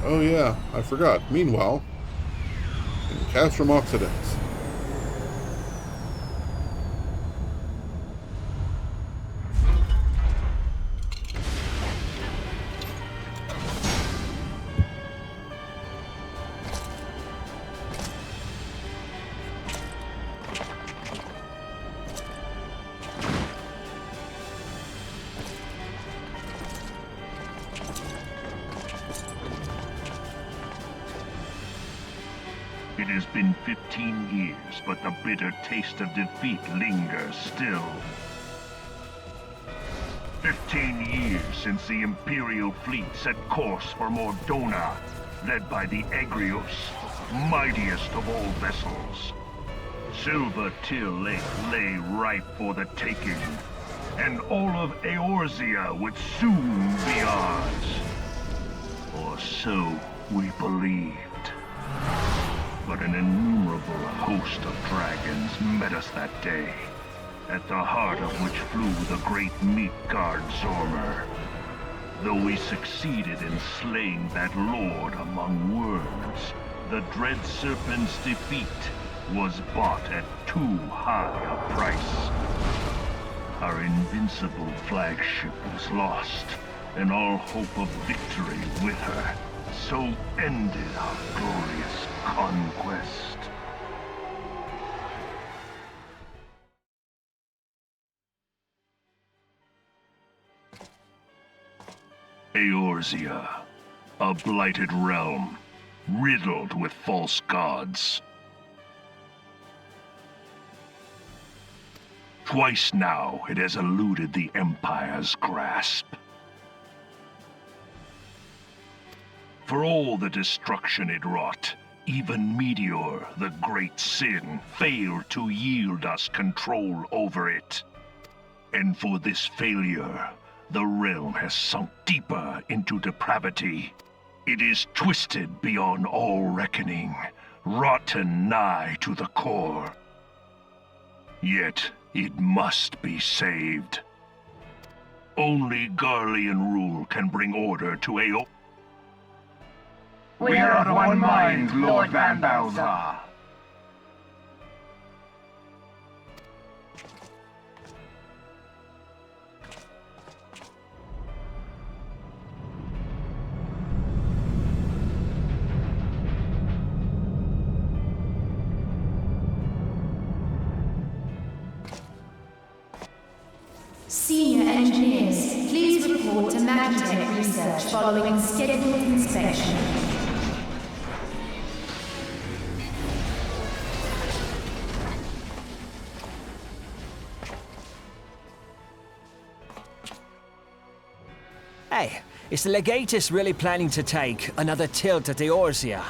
Oh yeah, I forgot. Meanwhile, in Castrum Occidents. It has been 15 years, but the bitter taste of defeat lingers still. 15 years since the Imperial fleet set course for Mordona, led by the Egrios, mightiest of all vessels. Silver Till Lake lay ripe for the taking, and all of Eorzea would soon be ours. Or so we believed. But an innumerable host of dragons met us that day, at the heart of which flew the great meat guard Zormer. Though we succeeded in slaying that lord among worms, the dread serpent's defeat was bought at too high a price. Our invincible flagship was lost, and all hope of victory with her. So ended our glorious conquest. Eorzea, a blighted realm, riddled with false gods. Twice now it has eluded the Empire's grasp. For all the destruction it wrought, even Meteor, the great sin, failed to yield us control over it. And for this failure, the realm has sunk deeper into depravity. It is twisted beyond all reckoning, rotten nigh to the core. Yet, it must be saved. Only Garlean rule can bring order to Eorzea. We are of one mind, Lord Van Balzar. Senior engineers, please report to Magitech research following scheduled inspection. Hey, is the Legatus really planning to take another tilt at Eorzea?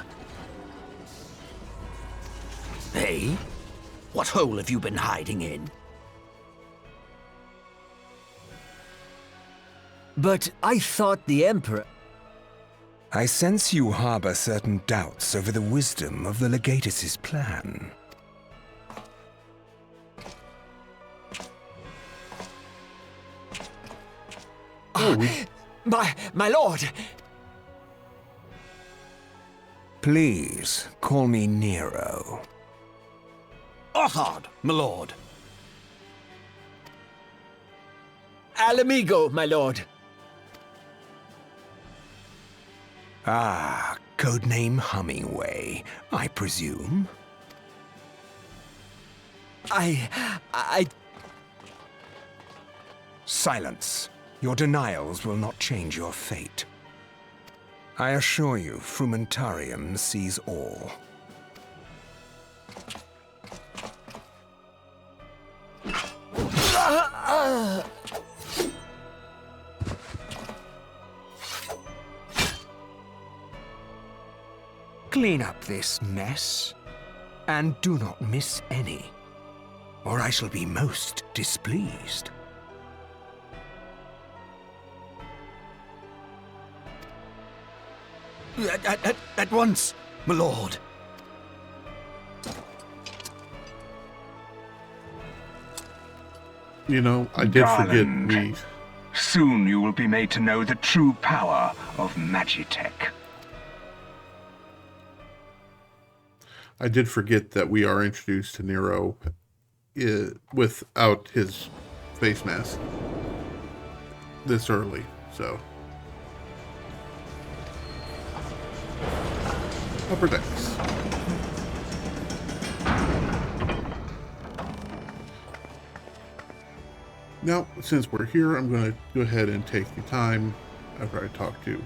Hey? What hole have you been hiding in? But I thought the Emperor... I sense you harbor certain doubts over the wisdom of the Legatus's plan. My lord! Please, call me Nero. Othard, my lord. Alamigo, my lord. Ah, codename Hummingway, I presume? I... Silence. Your denials will not change your fate. I assure you, Frumentarium sees all. Clean up this mess, and do not miss any, or I shall be most displeased. At once, my lord. You know, I did forget me. Soon you will be made to know the true power of Magitech. I did forget that we are introduced to Nero without his face mask this early, so. Upper decks. Now, since we're here, I'm going to go ahead and take the time after I talk to.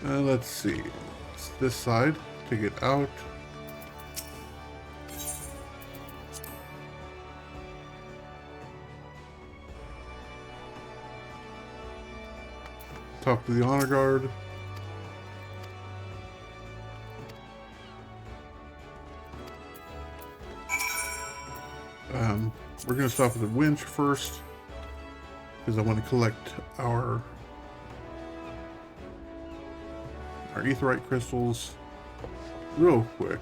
Let's see. It's this side to get out. Talk to the honor guard. We're going to start with the winch first, because I want to collect our aetheryte crystals real quick.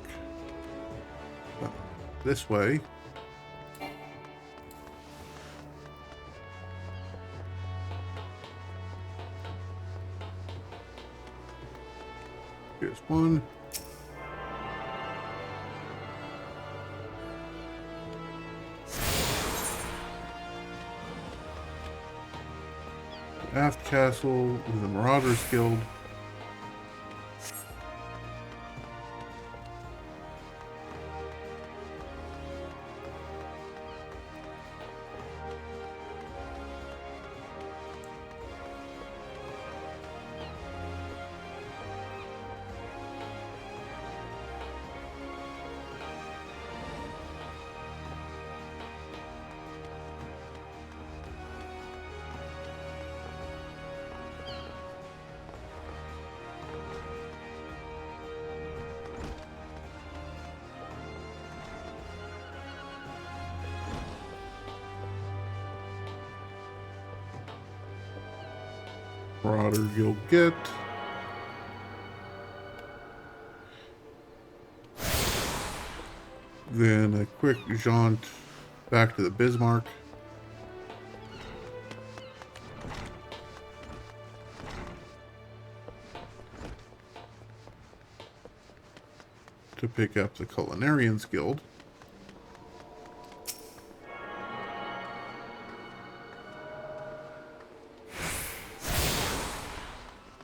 This way. Here's one. Aft Castle is the Marauders Guild. Marauder Guild get. Then a quick jaunt back to the Bismarck. To pick up the Culinarians Guild.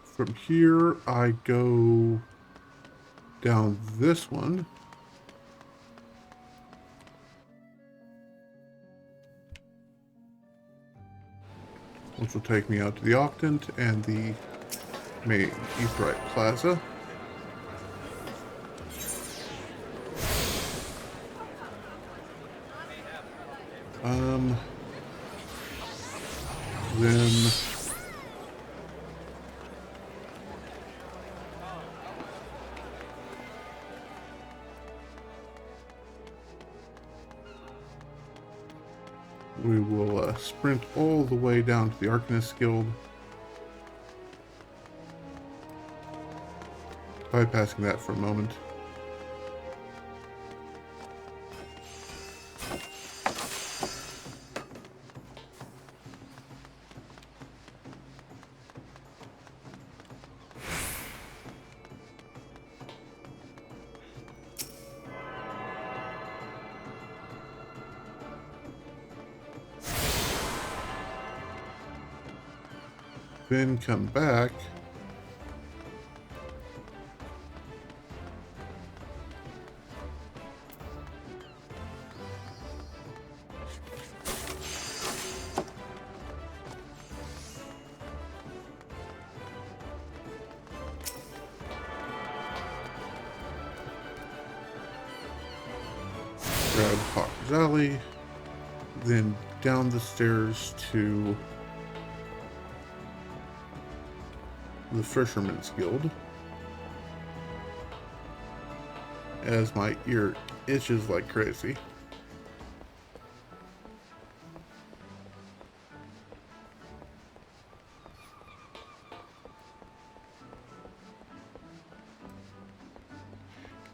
From here, I go down this one. Which will take me out to the Octant and the main Aetheryte Plaza. Then we will sprint all the way down to the Arcanist Guild, bypassing that for a moment. Then come back grab Hawker's Alley, then down the stairs to the Fisherman's Guild, as my ear itches like crazy.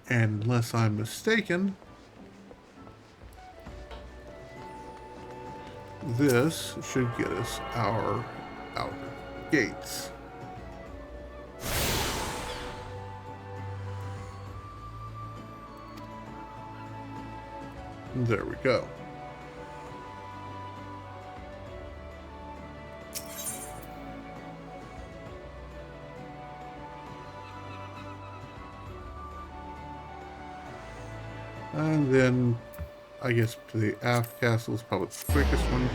And unless I'm mistaken, this should get us our outer gates. There we go. And then, I guess to the aft castle is probably the quickest one.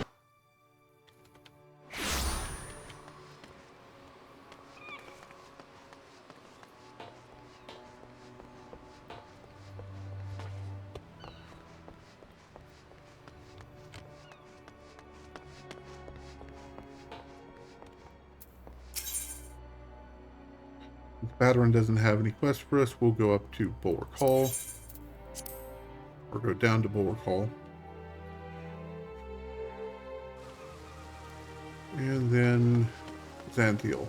Batteren doesn't have any quests for us. We'll go up to Bulwark Hall, or go down to Bulwark Hall. And then Xanthiel.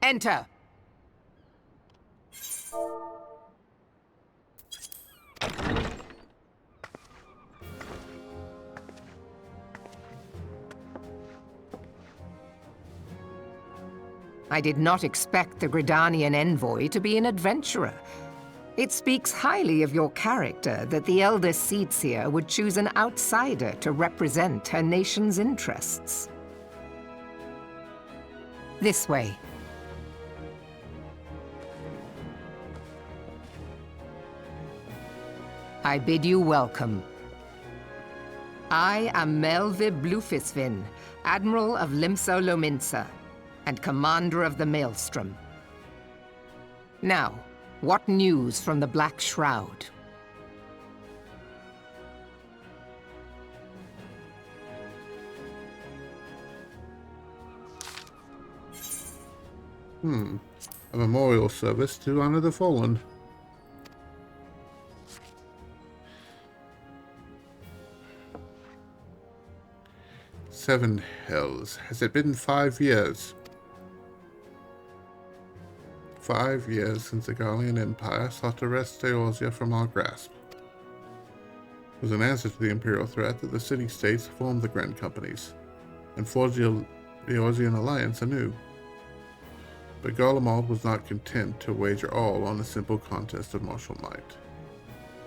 Enter. I did not expect the Gridanian envoy to be an adventurer. It speaks highly of your character that the Elder Seedseer would choose an outsider to represent her nation's interests. This way. I bid you welcome. I am Melvib Blufisvin, Admiral of Limso Lominsa, and Commander of the Maelstrom. Now, what news from the Black Shroud? A memorial service to honor the fallen. Seven hells. Has it been 5 years? 5 years since the Gallian Empire sought to wrest Eorzea from our grasp. It was an answer to the Imperial threat that the city-states formed the Grand Companies and forged the Eorzean alliance anew. But Garlemald was not content to wager all on a simple contest of martial might.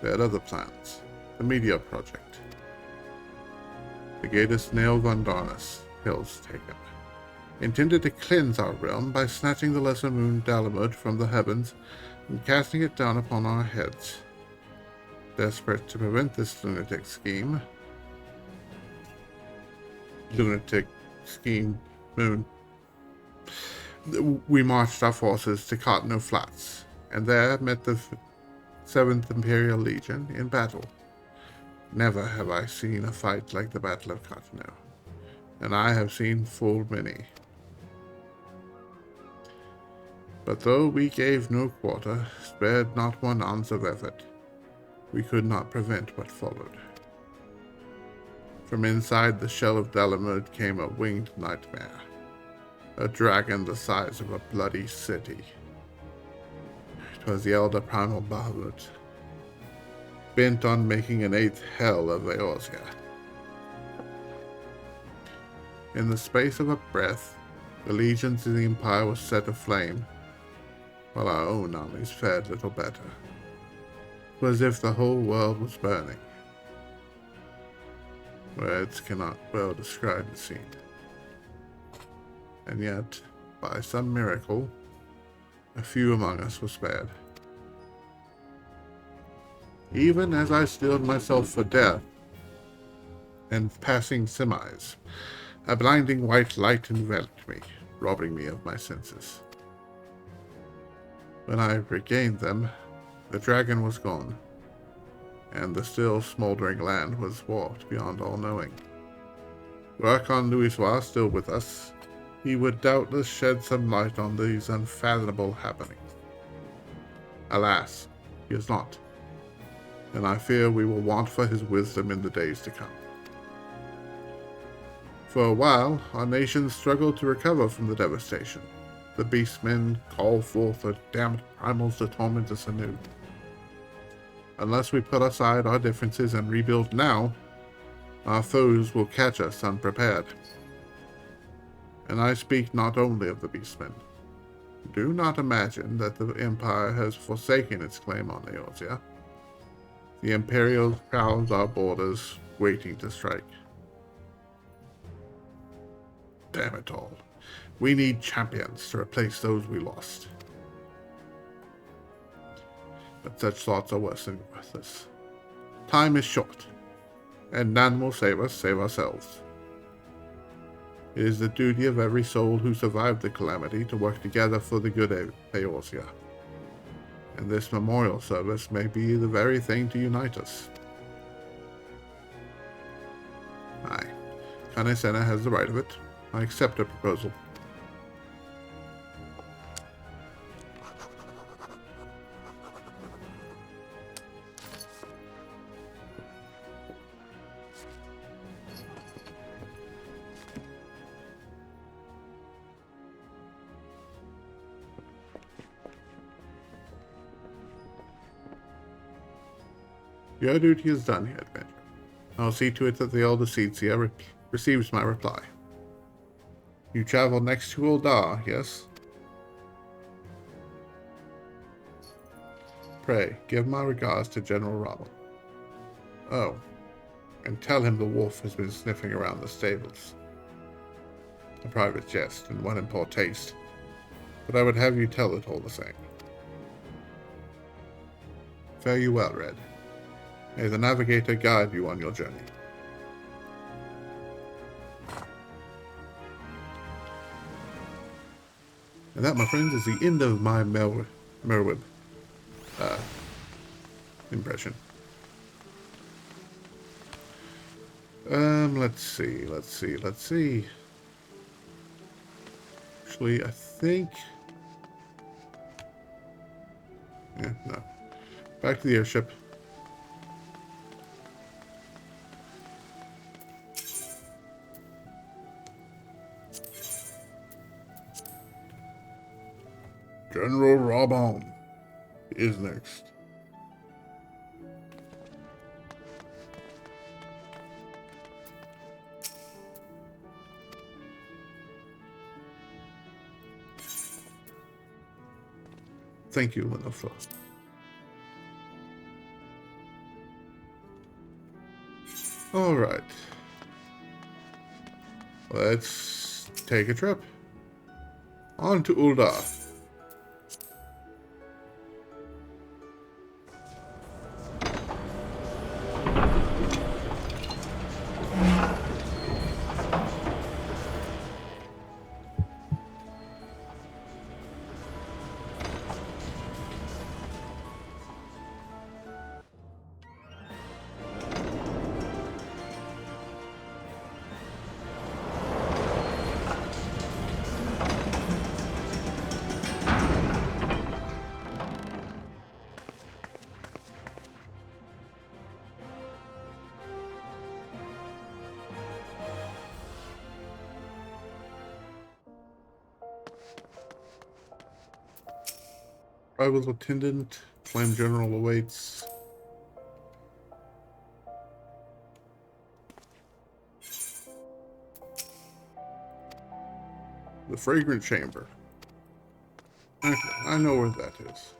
They had other plans. The Media Project. The Gatus Nail Gondarnus, hills taken, intended to cleanse our realm by snatching the lesser moon Dalamud from the heavens and casting it down upon our heads. Desperate to prevent this lunatic scheme, moon, we marched our forces to Cotno Flats, and there met the 7th Imperial Legion in battle. Never have I seen a fight like the Battle of Cotno, and I have seen full many. But though we gave no quarter, spared not one ounce of effort, we could not prevent what followed. From inside the shell of Dalamud came a winged nightmare, a dragon the size of a bloody city. It was the elder primal Bahamut, bent on making an 8th hell of Eorzea. In the space of a breath, the legions of the Empire was set aflame, while our own armies fared little better. It was as if the whole world was burning. Words cannot well describe the scene. And yet, by some miracle, a few among us were spared. Even as I steeled myself for death and passing semis, a blinding white light enveloped me, robbing me of my senses. When I regained them, the dragon was gone, and the still smoldering land was warped beyond all knowing. Were Archon Louisoix still with us, he would doubtless shed some light on these unfathomable happenings. Alas, he is not, and I fear we will want for his wisdom in the days to come. For a while, our nation struggled to recover from the devastation. The beastmen call forth the damned primals to torment us anew. Unless we put aside our differences and rebuild now, our foes will catch us unprepared. And I speak not only of the beastmen. Do not imagine that the Empire has forsaken its claim on Eorzea. The Imperials prowls our borders, waiting to strike. Damn it all. We need champions to replace those we lost. But such thoughts are worse than worthless. Time is short, and none will save us save ourselves. It is the duty of every soul who survived the calamity to work together for the good of Eorzea. And this memorial service may be the very thing to unite us. Panesena has the right of it. I accept a proposal. Your duty is done here, adventurer. I'll see to it that the Elder Seedseer receives my reply. You travel next to Ul'dah, yes? Pray, give my regards to General Rommel. Oh, and tell him the wolf has been sniffing around the stables. A private jest and one in poor taste, but I would have you tell it all the same. Fare you well, Red. May the Navigator guide you on your journey. And that, my friends, is the end of my Merwib impression. Let's see. Actually, I think... Yeah, no. Back to the airship. General Robon is next. Thank you, Lenofa. All right. Let's take a trip. On to Ul'dah. Private Attendant, Flame General awaits. The Fragrant Chamber. Okay, I know where that is.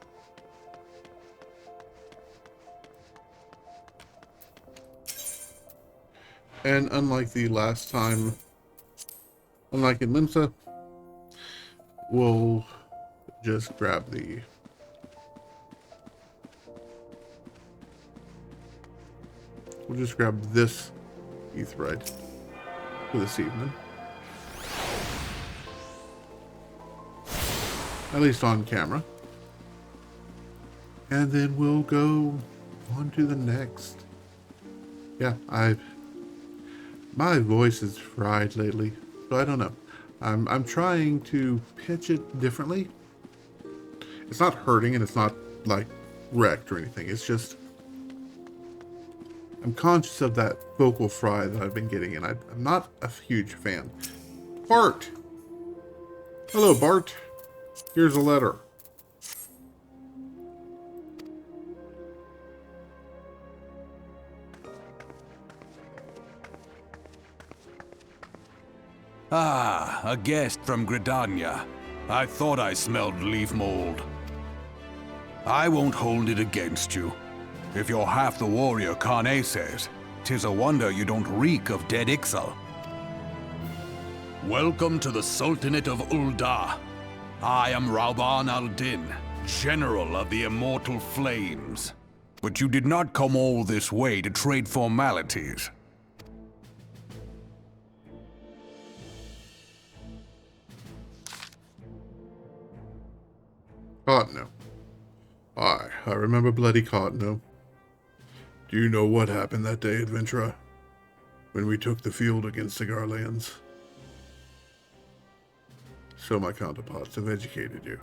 And unlike the last time, unlike in Limsa, we'll just grab the... We'll just grab this Aetheryte for this evening. At least on camera. And then we'll go on to the next. Yeah, my voice is fried lately, so I don't know. I'm trying to pitch it differently. It's not hurting and it's not like wrecked or anything. It's just I'm conscious of that vocal fry that I've been getting, and I'm not a huge fan. Bart! Hello, Bart. Here's a letter. Ah, a guest from Gridania. I thought I smelled leaf mold. I won't hold it against you. If you're half the warrior Kane says, 'tis a wonder you don't reek of dead Ixal. Welcome to the Sultanate of Ul'dah. I am Rauban al-Din, General of the Immortal Flames. But you did not come all this way to trade formalities. Cardno. Aye, I remember bloody Cardno. Do you know what happened that day, adventurer? when we took the field against the Garleans. So my counterparts have educated you.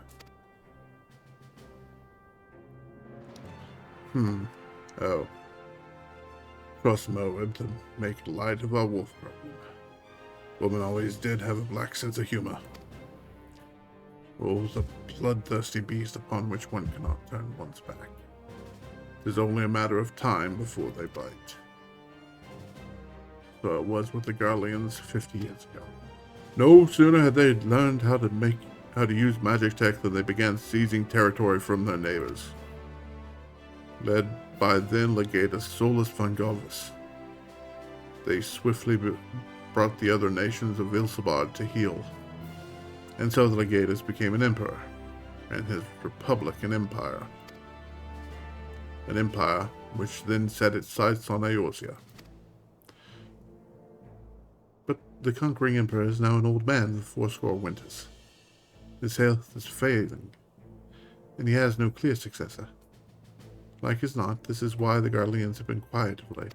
Oh. Trust Moab to make light of our wolf problem. Woman always did have a black sense of humor. Wolves a bloodthirsty beast upon which one cannot turn one's back. It is only a matter of time before they bite. So it was with the Garleans 50 years ago. No sooner had they learned how to use magic tech than they began seizing territory from their neighbors. Led by then Legatus Solus Fungavus, they swiftly brought the other nations of Ilsabad to heel. And so the Legatus became an emperor, and his republic an empire. An empire which then set its sights on Eorzea. But the conquering emperor is now an old man of 80 winters. His health is failing, and he has no clear successor. Like as not, this is why the Garleans have been quiet of late.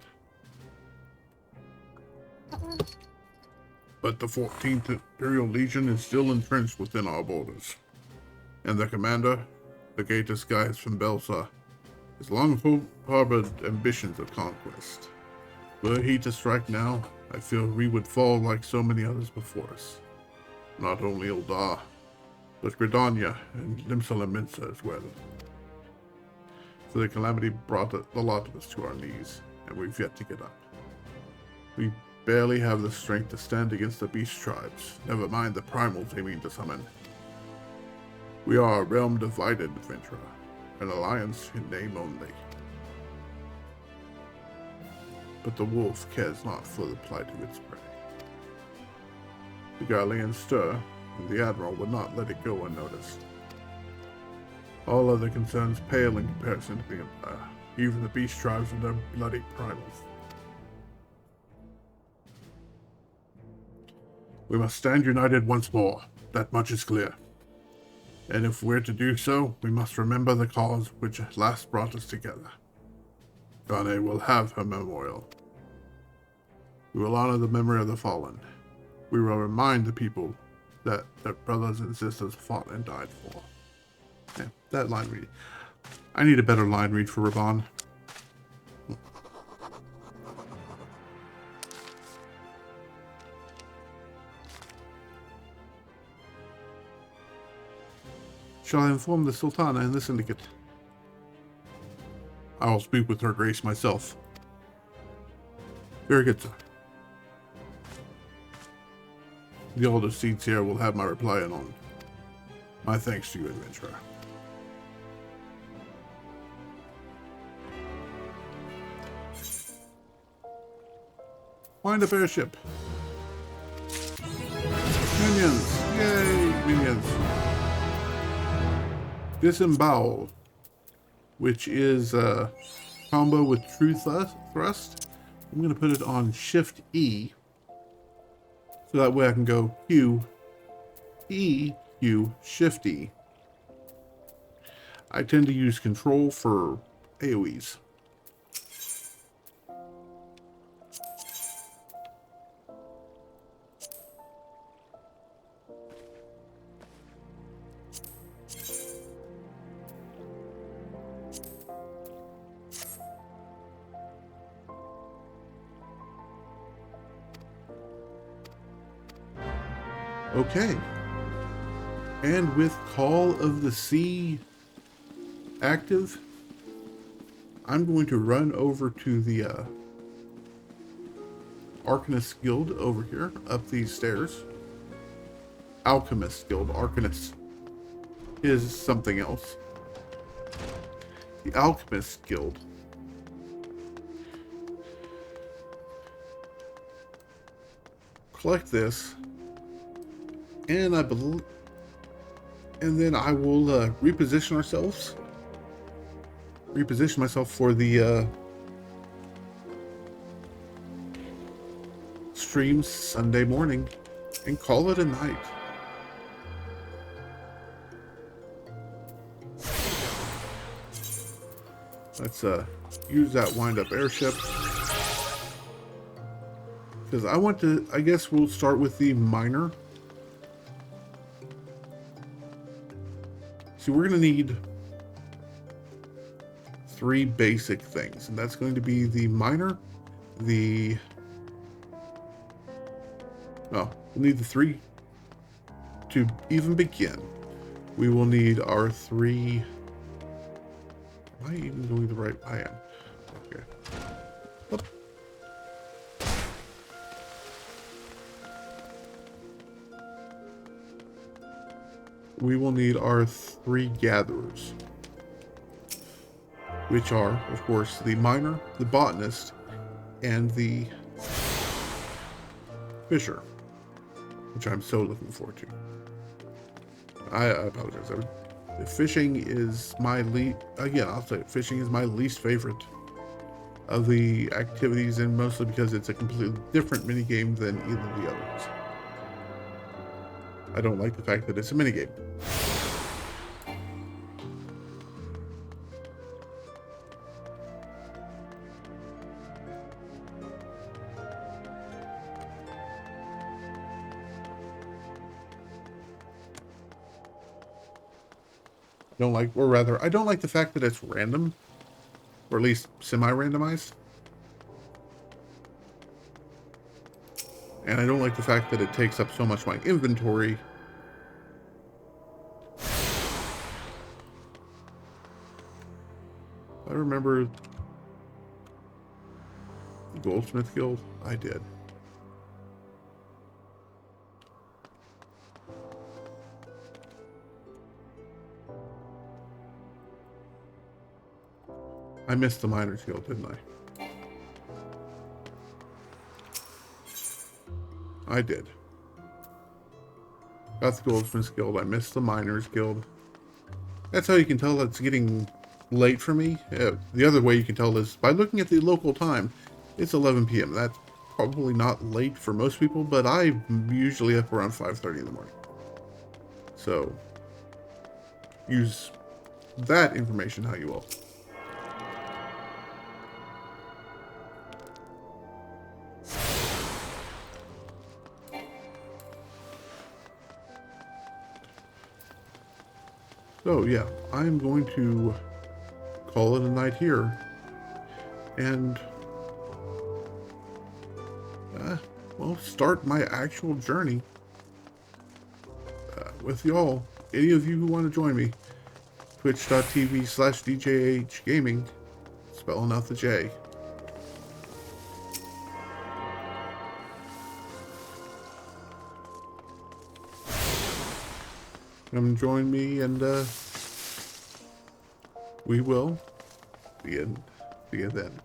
But the 14th Imperial Legion is still entrenched within our borders, and their commander, Legatus Gaius from Belsa, has long harbored ambitions of conquest. Were he to strike now, I feel we would fall like so many others before us. Not only Ildar, but Gridania and Limsa as well. For the calamity brought the lot of us to our knees, and we've yet to get up. We barely have the strength to stand against the beast tribes, never mind the primals they mean to summon. We are a realm divided, adventurer, an alliance in name only. But the wolf cares not for the plight of its prey. The Garleans stir, and the Admiral would not let it go unnoticed. All other concerns pale in comparison to the Empire, even the beast tribes and their bloody primals. We must stand united once more, that much is clear. And if we're to do so, we must remember the cause which last brought us together. Gane will have her memorial. We will honor the memory of the fallen. We will remind the people that their brothers and sisters fought and died for. Yeah, that line read. I need a better line read for Raban. Shall I inform the Sultana and the Syndicate? I will speak with her grace myself. Very good, sir. The older seats here will have my reply anon. My thanks to you, adventurer. Wind up airship. Minions! Yay, minions! Disembowel, which is a combo with True Thrust. I'm going to put it on Shift E, so that way I can go Q, E, Q, Shift E. I tend to use Control for AoEs. Okay, and with Call of the Sea active, I'm going to run over to the Arcanist Guild over here, up these stairs. Alchemist Guild, Arcanist is something else. The Alchemist Guild. Collect this. And I believe, and then I will reposition ourselves. Reposition myself for the streams Sunday morning, and call it a night. Let's use that wind-up airship. Because I want to, I guess we'll start with the miner. See, we're going to need 3 basic things, and that's going to be the miner, we'll need the 3 to even begin. We will need our 3. Am I even going the right? I am. Okay. Whoop. We will need our 3 gatherers, which are, of course, the miner, the botanist, and the fisher, which I'm so looking forward to. I apologize. Fishing is my I'll say it, fishing is my least favorite of the activities, and mostly because it's a completely different minigame than either of the others. I don't like the fact that it's a minigame. I don't like the fact that it's random, or at least semi-randomized. And I don't like the fact that it takes up so much of my inventory. I remember the Goldsmith Guild. I did. I missed the Miners Guild, didn't I? I did. Got the Goldsmiths Guild. I missed the Miners Guild. That's how you can tell it's getting late for me. The other way you can tell is by looking at the local time. It's 11 p.m. That's probably not late for most people, but I usually up around 5:30 in the morning. So use that information how you will. So yeah, I'm going to call it a night here, and well, start my actual journey with y'all. Any of you who want to join me, twitch.tv/DJH Gaming, spelling out the J. Come join me, and we will begin then.